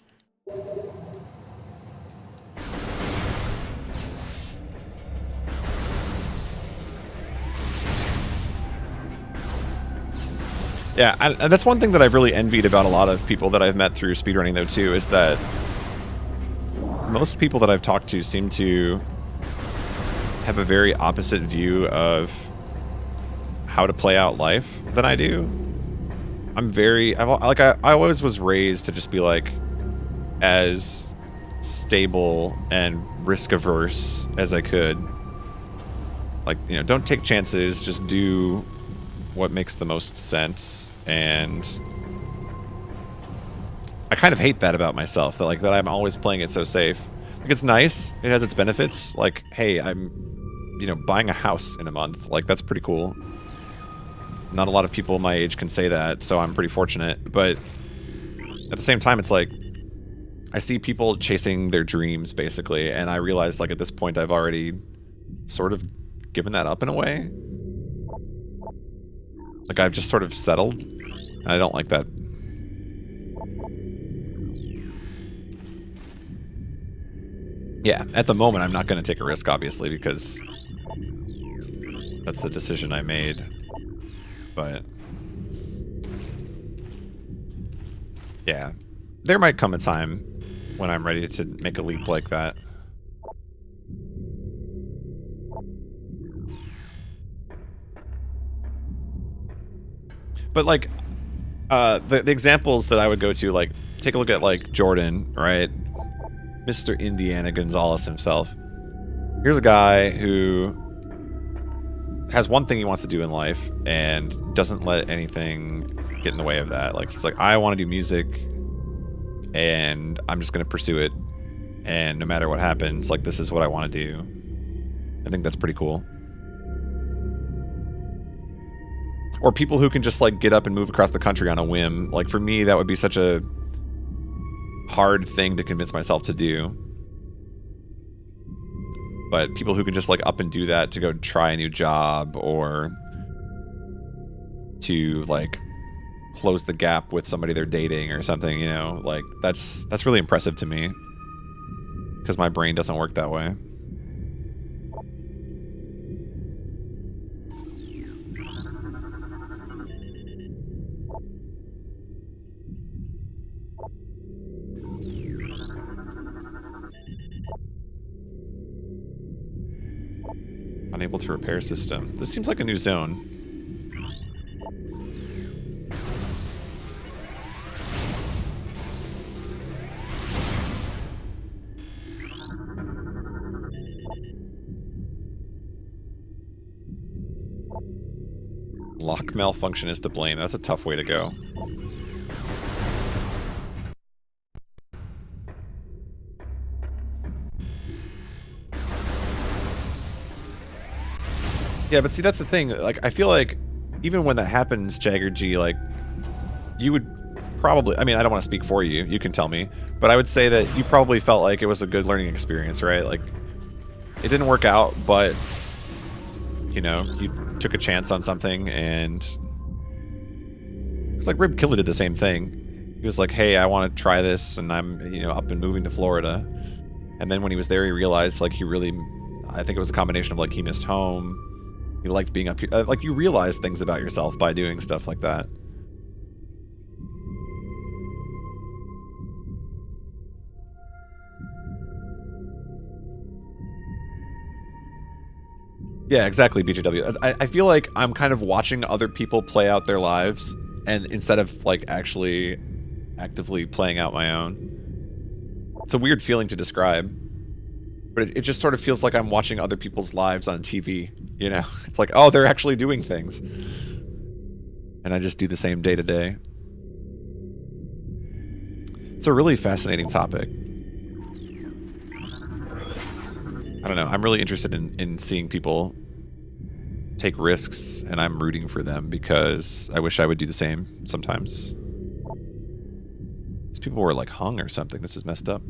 Yeah, and that's one thing that I've really envied about a lot of people that I've met through speedrunning, though, too, is that most people that I've talked to seem to have a very opposite view of how to play out life than I do. I'm very... I always was raised to just be, like, as stable and risk-averse as I could. Like, you know, don't take chances, just do what makes the most sense. And I kind of hate that about myself, that that I'm always playing it so safe. Like, it's nice, it has its benefits. Like, hey, I'm, you know, buying a house in a month. Like, that's pretty cool. Not a lot of people my age can say that, so I'm pretty fortunate. But at the same time, it's like, I see people chasing their dreams, basically, and I realize, like, at this point, I've already sort of given that up in a way. Like, I've just sort of settled, and I don't like that. Yeah, at the moment, I'm not going to take a risk, obviously, because that's the decision I made. But yeah, there might come a time when I'm ready to make a leap like that. But like, the examples that I would go to, like, take a look at like Jordan, right? Mr. Indiana Gonzalez himself. Here's a guy who has one thing he wants to do in life and doesn't let anything get in the way of that. Like, he's like, I want to do music and I'm just going to pursue it. And no matter what happens, like, this is what I want to do. I think that's pretty cool. Or people who can just, like, get up and move across the country on a whim. Like, for me, that would be such a hard thing to convince myself to do. But people who can just, like, up and do that to go try a new job or to, like, close the gap with somebody they're dating or something, you know? Like, that's really impressive to me. Because my brain doesn't work that way. Unable to repair system. This seems like a new zone. Lock malfunction is to blame. That's a tough way to go. Yeah, but see, that's the thing. Like, I feel like even when that happens, Jagger G, like, you would probably... I mean, I don't want to speak for you. You can tell me. But I would say that you probably felt like it was a good learning experience, right? Like, it didn't work out, but, you know, you took a chance on something, and... It's like Rib Killer did the same thing. He was like, hey, I want to try this, and I'm, you know, up and moving to Florida. And then when he was there, he realized, like, he really... I think it was a combination of, like, he missed home... You liked being up here. Like, you realize things about yourself by doing stuff like that. Yeah, exactly, BJW. I feel like I'm kind of watching other people play out their lives, and instead of, like, actually actively playing out my own. It's a weird feeling to describe. But it just sort of feels like I'm watching other people's lives on TV, you know? It's like, oh, they're actually doing things. And I just do the same day to day. It's a really fascinating topic. I don't know, I'm really interested in seeing people take risks, and I'm rooting for them because I wish I would do the same sometimes. people were like hung or something. This is messed up.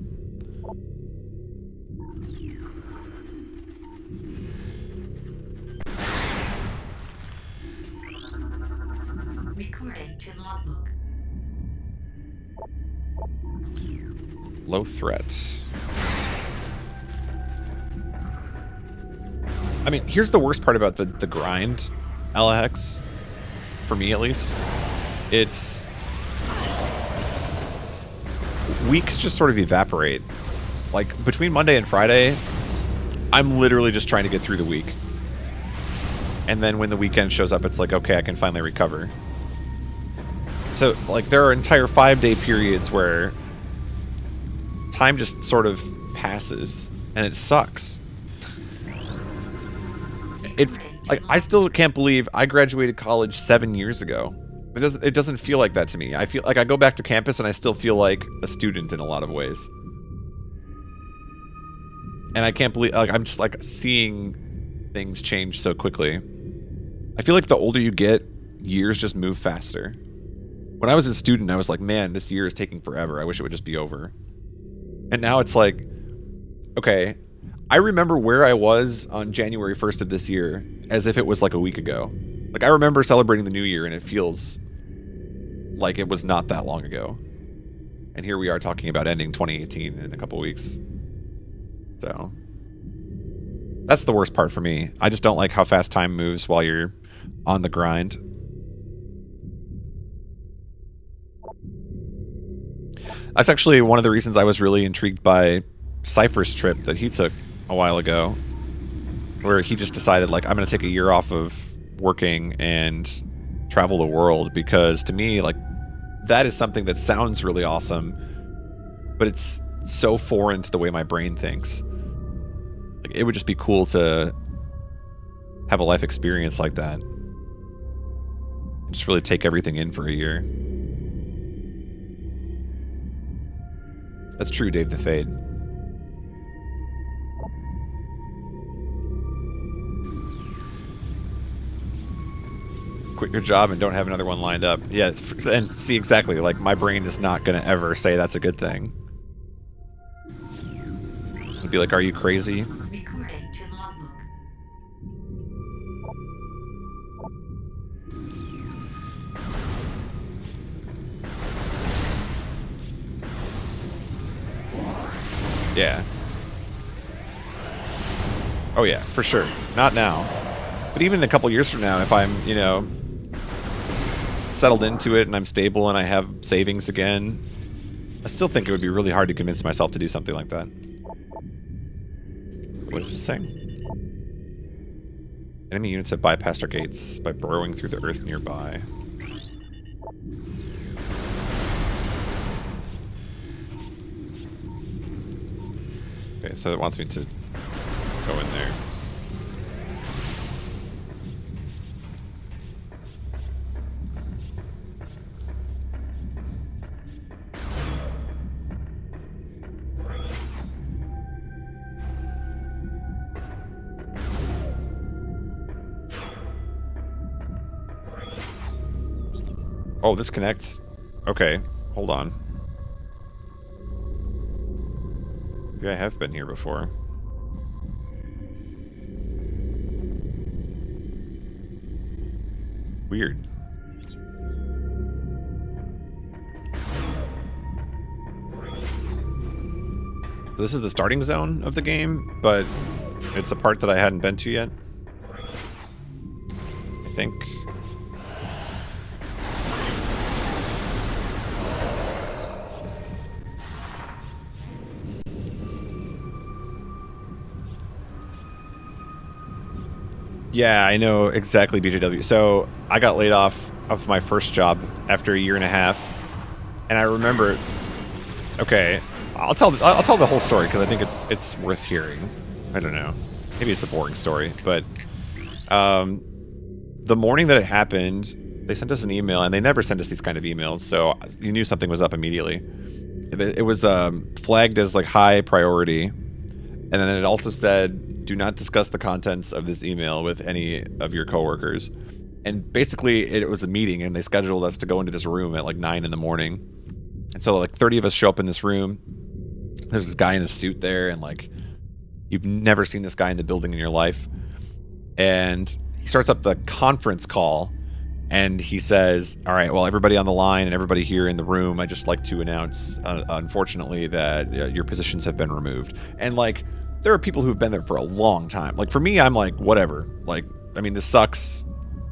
Recording to logbook. Low threats. I mean, here's the worst part about the grind, Alahex, for me at least. It's... weeks just sort of evaporate. Like, between Monday and Friday, I'm literally just trying to get through the week. And then when the weekend shows up, it's like, okay, I can finally recover. So, like, there are entire 5-day periods where time just sort of passes, and it sucks. Like, I still can't believe I graduated college 7 years ago. It doesn't feel like that to me. I feel like I go back to campus and I still feel like a student in a lot of ways. And I can't believe, like, I'm just like seeing things change so quickly. I feel like the older you get, years just move faster. When I was a student, I was like, man, this year is taking forever. I wish it would just be over. And now it's like, okay, I remember where I was on January 1st of this year as if it was like a week ago. Like, I remember celebrating the new year and it feels like it was not that long ago. And here we are talking about ending 2018 in a couple weeks. So, that's the worst part for me. I just don't like how fast time moves while you're on the grind. That's actually one of the reasons I was really intrigued by Cypher's trip that he took a while ago, where he just decided, like, I'm going to take a year off of working and travel the world, because to me, like, that is something that sounds really awesome, but it's so foreign to the way my brain thinks. Like, it would just be cool to have a life experience like that. Just really take everything in for a year. That's true, Dave the Fade. Quit your job and don't have another one lined up. Yeah, and see, exactly, like, my brain is not going to ever say that's a good thing. It'd be like, are you crazy? Recording to logbook. Yeah. Oh yeah, for sure. Not now. But even a couple years from now, if I'm, you know, settled into it and I'm stable and I have savings again, I still think it would be really hard to convince myself to do something like that. What is this saying? Enemy units have bypassed our gates by burrowing through the earth nearby. Okay, so it wants me to go in there. Oh, this connects. Okay, hold on. Maybe I have been here before. Weird. This is the starting zone of the game, but it's a part that I hadn't been to yet. I think. Yeah, I know exactly, BJW. So I got laid off of my first job after a year and a half, and I remember. Okay, I'll tell the whole story because I think it's worth hearing. I don't know, maybe it's a boring story, but the morning that it happened, they sent us an email, and they never sent us these kind of emails, so you knew something was up immediately. It was flagged as like high priority, and then it also said, do not discuss the contents of this email with any of your coworkers. And basically, it was a meeting, and they scheduled us to go into this room at like 9 in the morning. And so like 30 of us show up in this room. There's this guy in a suit there, and like you've never seen this guy in the building in your life. And he starts up the conference call, and he says, all right, well, everybody on the line and everybody here in the room, I'd just like to announce, unfortunately, that your positions have been removed. And like, there are people who've been there for a long time. Like for me, I'm like, whatever. Like, I mean, this sucks.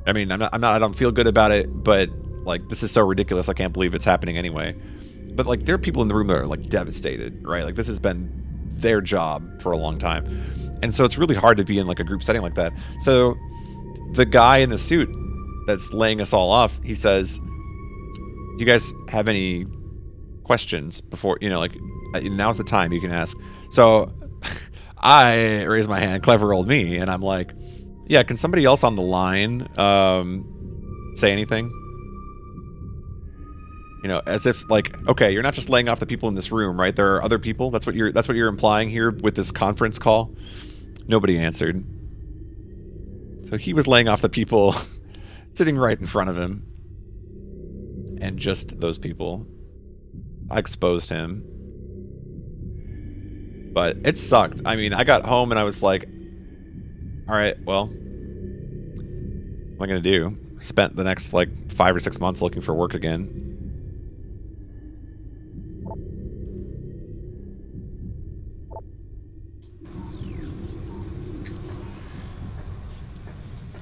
I mean, I don't feel good about it, but like, this is so ridiculous. I can't believe it's happening anyway. But like, there are people in the room that are like devastated, right? Like, this has been their job for a long time. And so it's really hard to be in like a group setting like that. So the guy in the suit that's laying us all off, he says, do you guys have any questions before, you know, like, now's the time you can ask. So I raise my hand, clever old me, and I'm like, yeah, can somebody else on the line say anything? You know, as if like, okay, you're not just laying off the people in this room, right? There are other people. That's what you're implying here with this conference call. Nobody answered. So he was laying off the people sitting right in front of him. And just those people. I exposed him. But it sucked. I mean, I got home and I was like, all right, well, what am I going to do? Spent the next like 5 or 6 months looking for work again.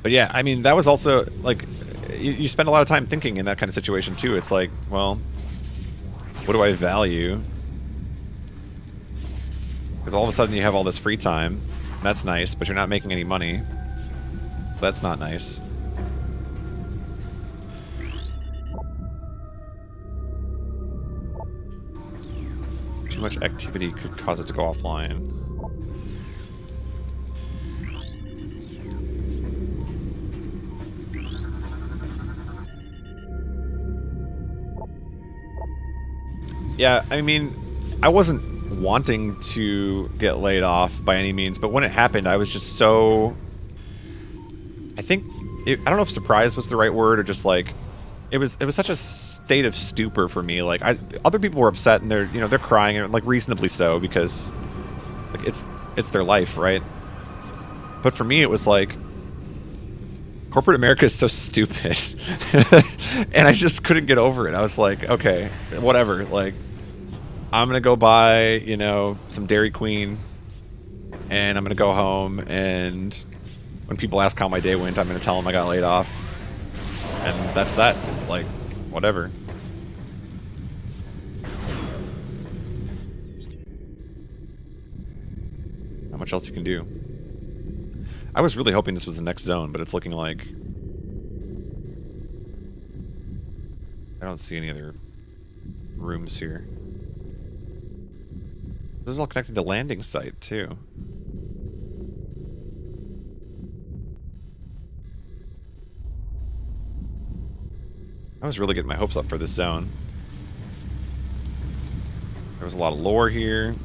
But yeah, I mean, that was also, like, you spend a lot of time thinking in that kind of situation, too. It's like, well, what do I value? Because all of a sudden you have all this free time. That's nice, but you're not making any money. So that's not nice. Too much activity could cause it to go offline. Yeah, I mean, I wasn't wanting to get laid off by any means, but when it happened, I was just so... I think... I don't know if surprise was the right word, or just like... It was such a state of stupor for me. Like, other people were upset, and they're crying, and like reasonably so, because like it's their life, right? But for me, it was like, corporate America is so stupid. And I just couldn't get over it. I was like, okay, whatever. Like, I'm going to go buy, you know, some Dairy Queen, and I'm going to go home, and when people ask how my day went, I'm going to tell them I got laid off. And that's that. Like, whatever. Not much else you can do. I was really hoping this was the next zone, but it's looking like... I don't see any other rooms here. This is all connected to landing site, too. I was really getting my hopes up for this zone. There was a lot of lore here.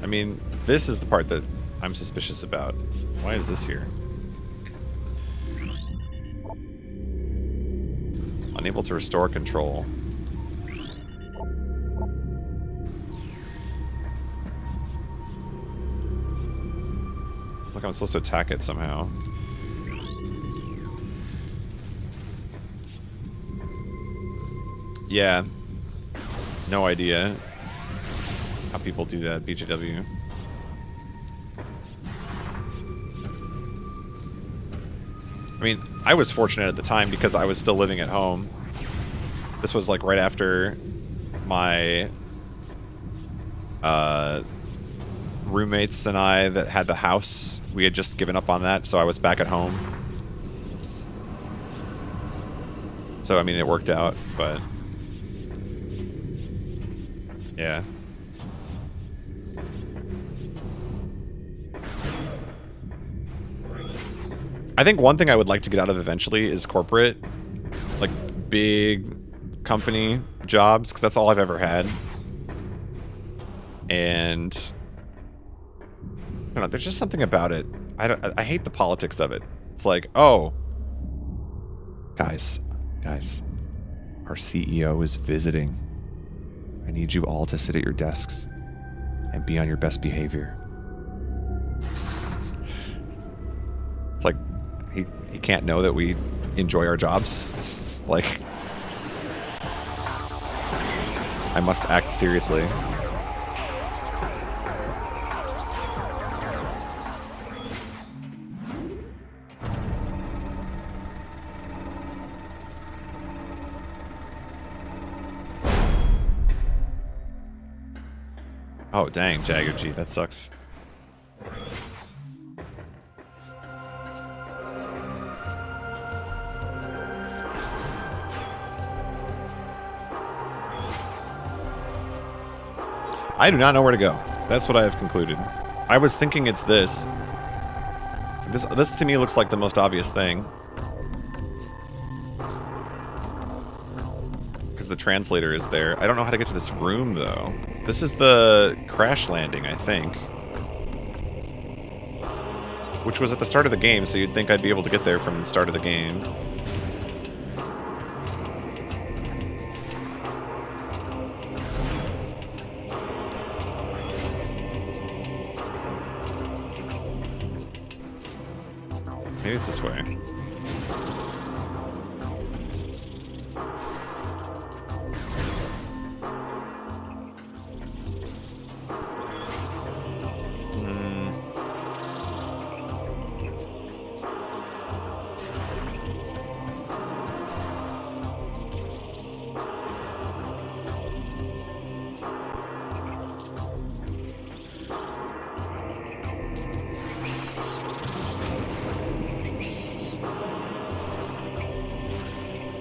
I mean, this is the part that I'm suspicious about. Why is this here? Unable to restore control. It's like I'm supposed to attack it somehow. Yeah. No idea how people do that, BJW. I mean, I was fortunate at the time because I was still living at home. This was like right after my roommates and I that had the house. We had just given up on that, so I was back at home. So, I mean, it worked out, but... yeah. I think one thing I would like to get out of eventually is corporate, like big company jobs, because that's all I've ever had. And don't know, there's just something about it. I hate the politics of it. It's like, oh, guys, our CEO is visiting. I need you all to sit at your desks and be on your best behavior. It's like, he can't know that we enjoy our jobs. Like, I must act seriously. Oh, dang, Jagger G, that sucks. I do not know where to go. That's what I have concluded. I was thinking it's this. This to me looks like the most obvious thing. Because the translator is there. I don't know how to get to this room, though. This is the crash landing, I think. Which was at the start of the game, so you'd think I'd be able to get there from the start of the game. Maybe it's this way.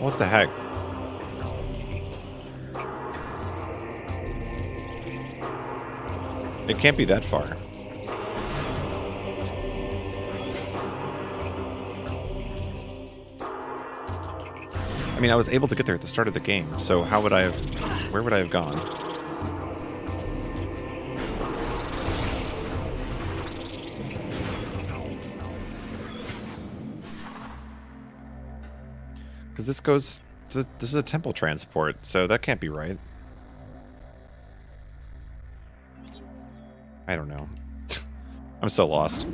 What the heck? It can't be that far. I mean, I was able to get there at the start of the game, so how would I have... Where would I have gone? Because this goes... This is a temple transport, so that can't be right. I don't know. I'm so lost.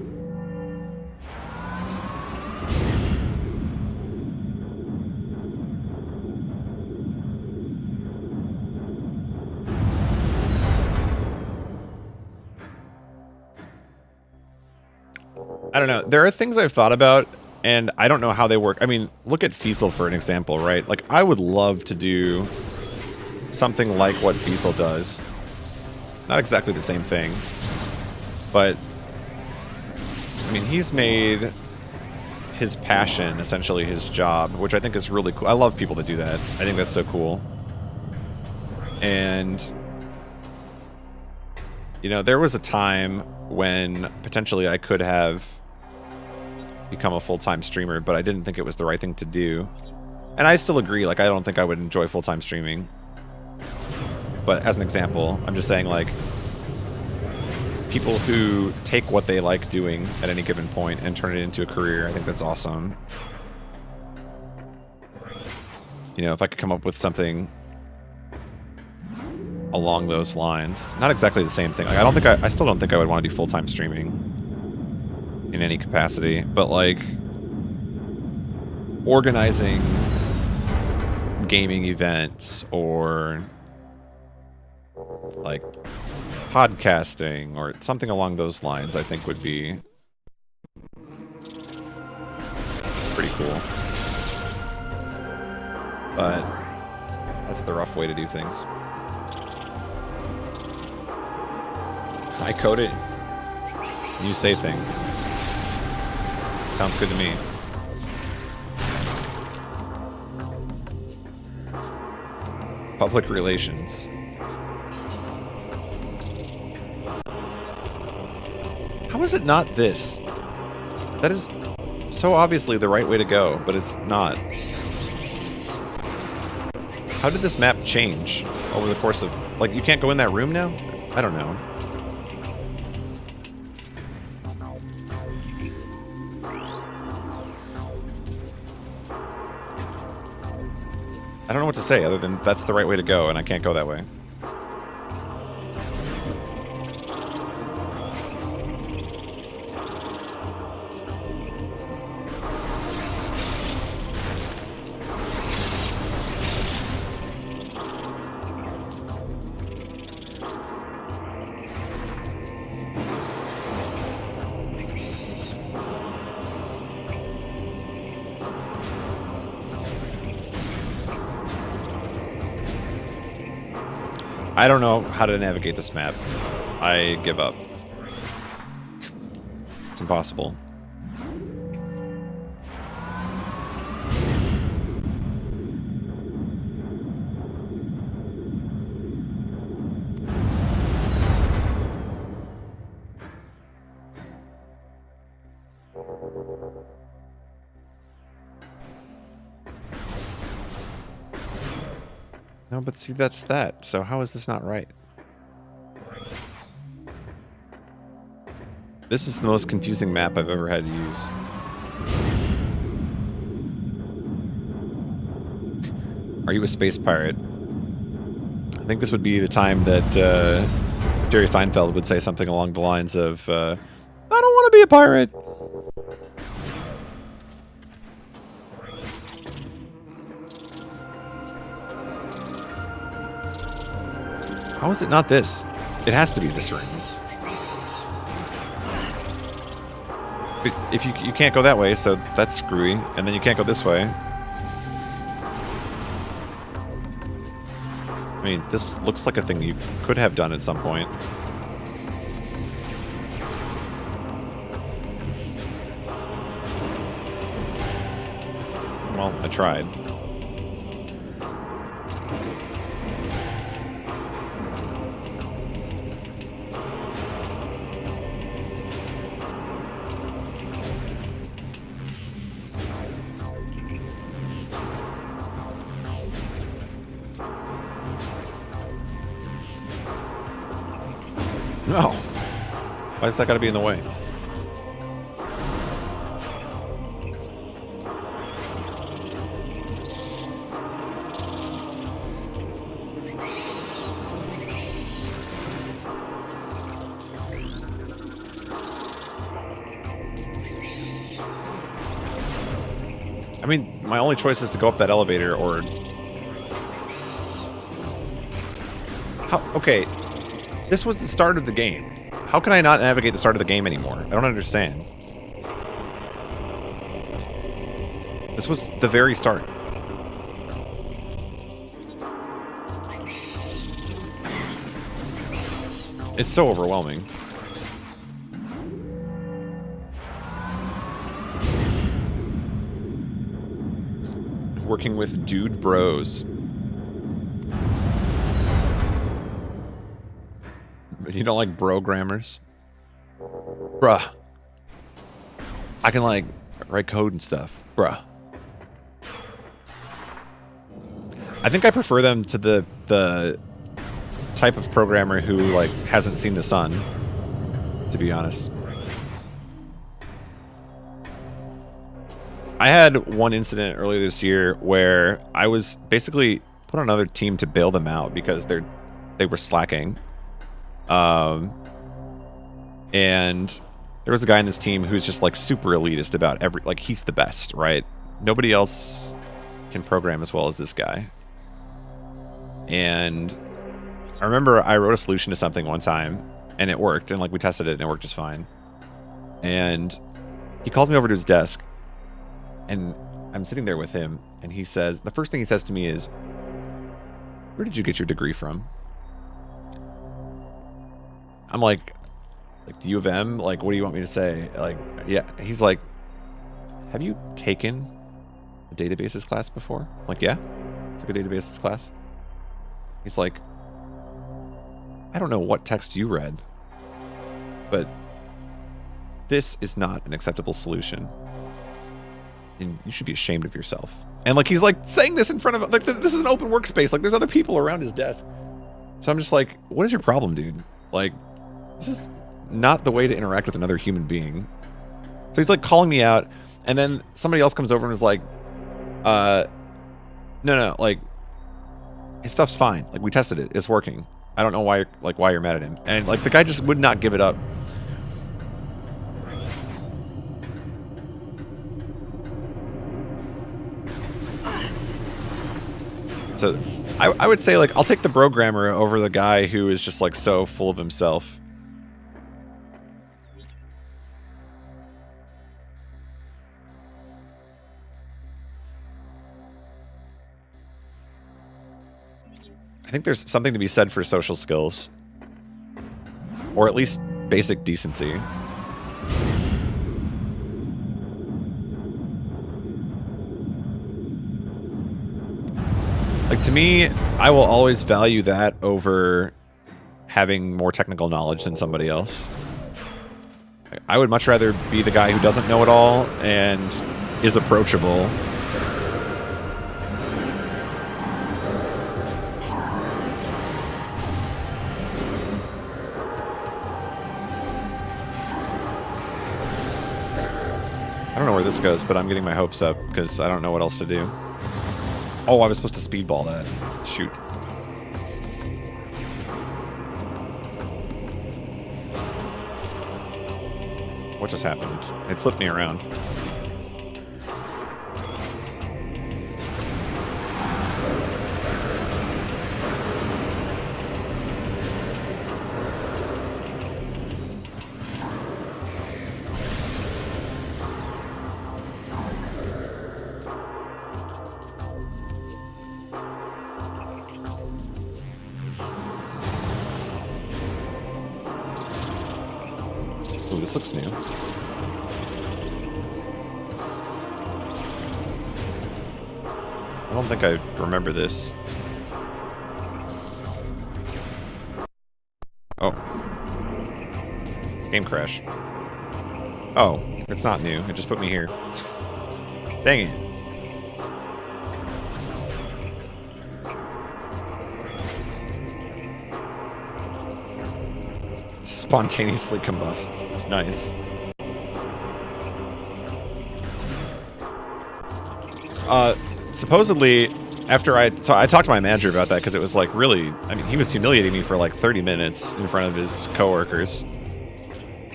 I don't know. There are things I've thought about, and I don't know how they work. I mean, look at Fiesel for an example, right? Like, I would love to do something like what Fiesel does. Not exactly the same thing, but I mean, he's made his passion essentially his job, which I think is really cool. I love people that do that. I think that's so cool. And you know, there was a time when potentially I could have become a full-time streamer, but I didn't think it was the right thing to do. And I still agree, like, I don't think I would enjoy full-time streaming. But as an example, I'm just saying, like, people who take what they like doing at any given point and turn it into a career, I think that's awesome. You know, if I could come up with something along those lines. Not exactly the same thing. Like, I still don't think I would want to do full-time streaming in any capacity, but like organizing gaming events or like podcasting or something along those lines, I think would be pretty cool. But that's the rough way to do things. I code it. You say things. Sounds good to me. Public relations. How is it not this? That is so obviously the right way to go, but it's not. How did this map change over the course of... Like, you can't go in that room now? I don't know. I don't know what to say other than that's the right way to go, and I can't go that way. I don't know how to navigate this map. I give up. It's impossible. No, but see, that's that. So how is this not right? This is the most confusing map I've ever had to use. Are you a space pirate? I think this would be the time that Jerry Seinfeld would say something along the lines of, I don't want to be a pirate. How is it not this? It has to be this room. But if you can't go that way, so that's screwy, and then you can't go this way. I mean, this looks like a thing you could have done at some point. Well, I tried. No. Why's that got to be in the way? I mean, my only choice is to go up that elevator or... How? Okay. This was the start of the game. How can I not navigate the start of the game anymore? I don't understand. This was the very start. It's so overwhelming. Working with dude bros. You don't like brogrammers? Bruh. I can, like, write code and stuff. Bruh. I think I prefer them to the type of programmer who, like, hasn't seen the sun, to be honest. I had one incident earlier this year where I was basically put on another team to bail them out because they were slacking. And there was a guy in this team who's just like super elitist about like he's the best, right? Nobody else can program as well as this guy. And I remember I wrote a solution to something one time and it worked, and like we tested it and it worked just fine. And he calls me over to his desk and I'm sitting there with him and he says, the first thing he says to me is, "Where did you get your degree from?" I'm like the U of M? Like, what do you want me to say? Like, yeah. He's like, "Have you taken a databases class before?" I'm like, yeah. Took a databases class. He's like, "I don't know what text you read, but this is not an acceptable solution. And you should be ashamed of yourself." And like, he's like saying this in front of, like, this is an open workspace. Like, there's other people around his desk. So I'm just like, what is your problem, dude? Like, this is not the way to interact with another human being. So he's like calling me out, and then somebody else comes over and is like, no, like, His stuff's fine. Like, we tested it. It's working. I don't know why you're mad at him. And like the guy just would not give it up. So I would say, like, I'll take the programmer over the guy who is just like so full of himself. I think there's something to be said for social skills. Or at least basic decency. Like, to me, I will always value that over having more technical knowledge than somebody else. I would much rather be the guy who doesn't know it all and is approachable. I don't know where this goes, but I'm getting my hopes up because I don't know what else to do. Oh, I was supposed to speedball that. Shoot. What just happened? It flipped me around. Ooh, this looks new. I don't think I remember this. Oh. Game crash. Oh, it's not new. It just put me here. Dang it. Spontaneously combusts. Nice. Supposedly, after I talked to my manager about that because it was like really, I mean, he was humiliating me for like 30 minutes in front of his coworkers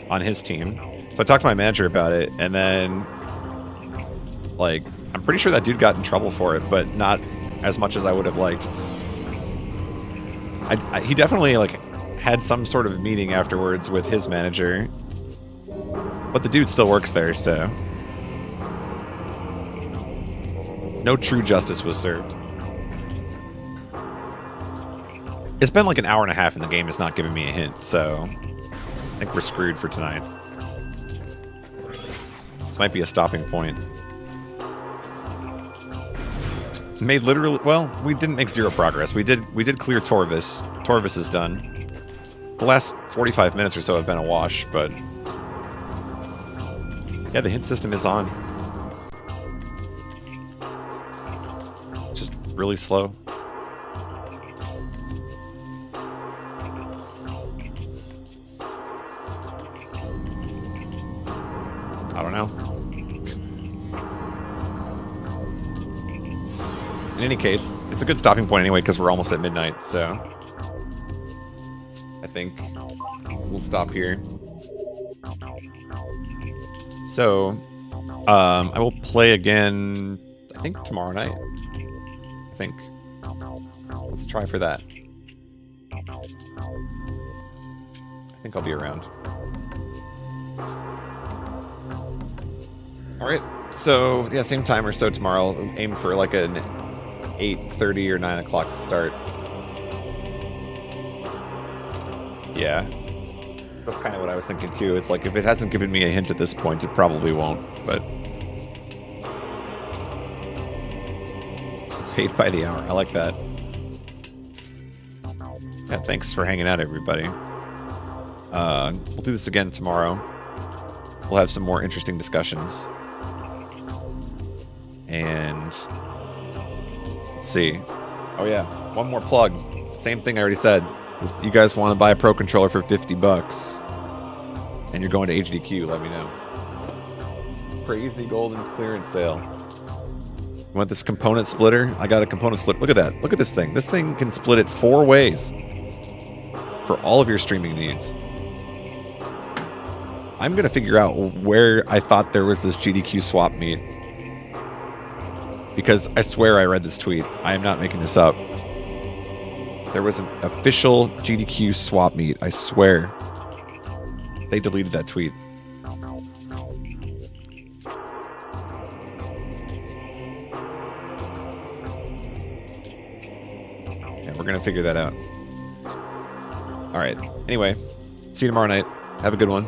on his team. So I talked to my manager about it, and then like I'm pretty sure that dude got in trouble for it, but not as much as I would have liked. He definitely like had some sort of meeting afterwards with his manager, but the dude still works there, so no true justice was served. It's been like an hour and a half and the game is not giving me a hint, so I think we're screwed for tonight. This might be a stopping point. Made literally, well, we didn't make zero progress. We did clear Torvis. Torvis is done. The last 45 minutes or so have been a wash, but yeah, the hint system is on. Just really slow. I don't know. In any case, it's a good stopping point anyway because we're almost at midnight, so I think we'll stop here. So, I will play again, I think tomorrow night. I think. Let's try for that. I think I'll be around. Alright, so yeah, same time or so tomorrow. I'll aim for like an 8:30 or 9 o'clock start. Yeah. That's kind of what I was thinking too. It's like if it hasn't given me a hint at this point, it probably won't, but paid by the hour. I like that. Yeah, thanks for hanging out, everybody. We'll do this again tomorrow. We'll have some more interesting discussions. And let's see. Oh yeah, one more plug. Same thing I already said. If you guys want to buy a Pro Controller for $50 and you're going to HDQ, let me know. Crazy Golden's clearance sale. You want this component splitter? I got a component split. Look at that. Look at this thing. This thing can split it 4 ways for all of your streaming needs. I'm going to figure out where I thought there was this GDQ swap meet. Because I swear I read this tweet. I am not making this up. There was an official GDQ swap meet. I swear. They deleted that tweet. We're going to figure that out. All right. Anyway, see you tomorrow night. Have a good one.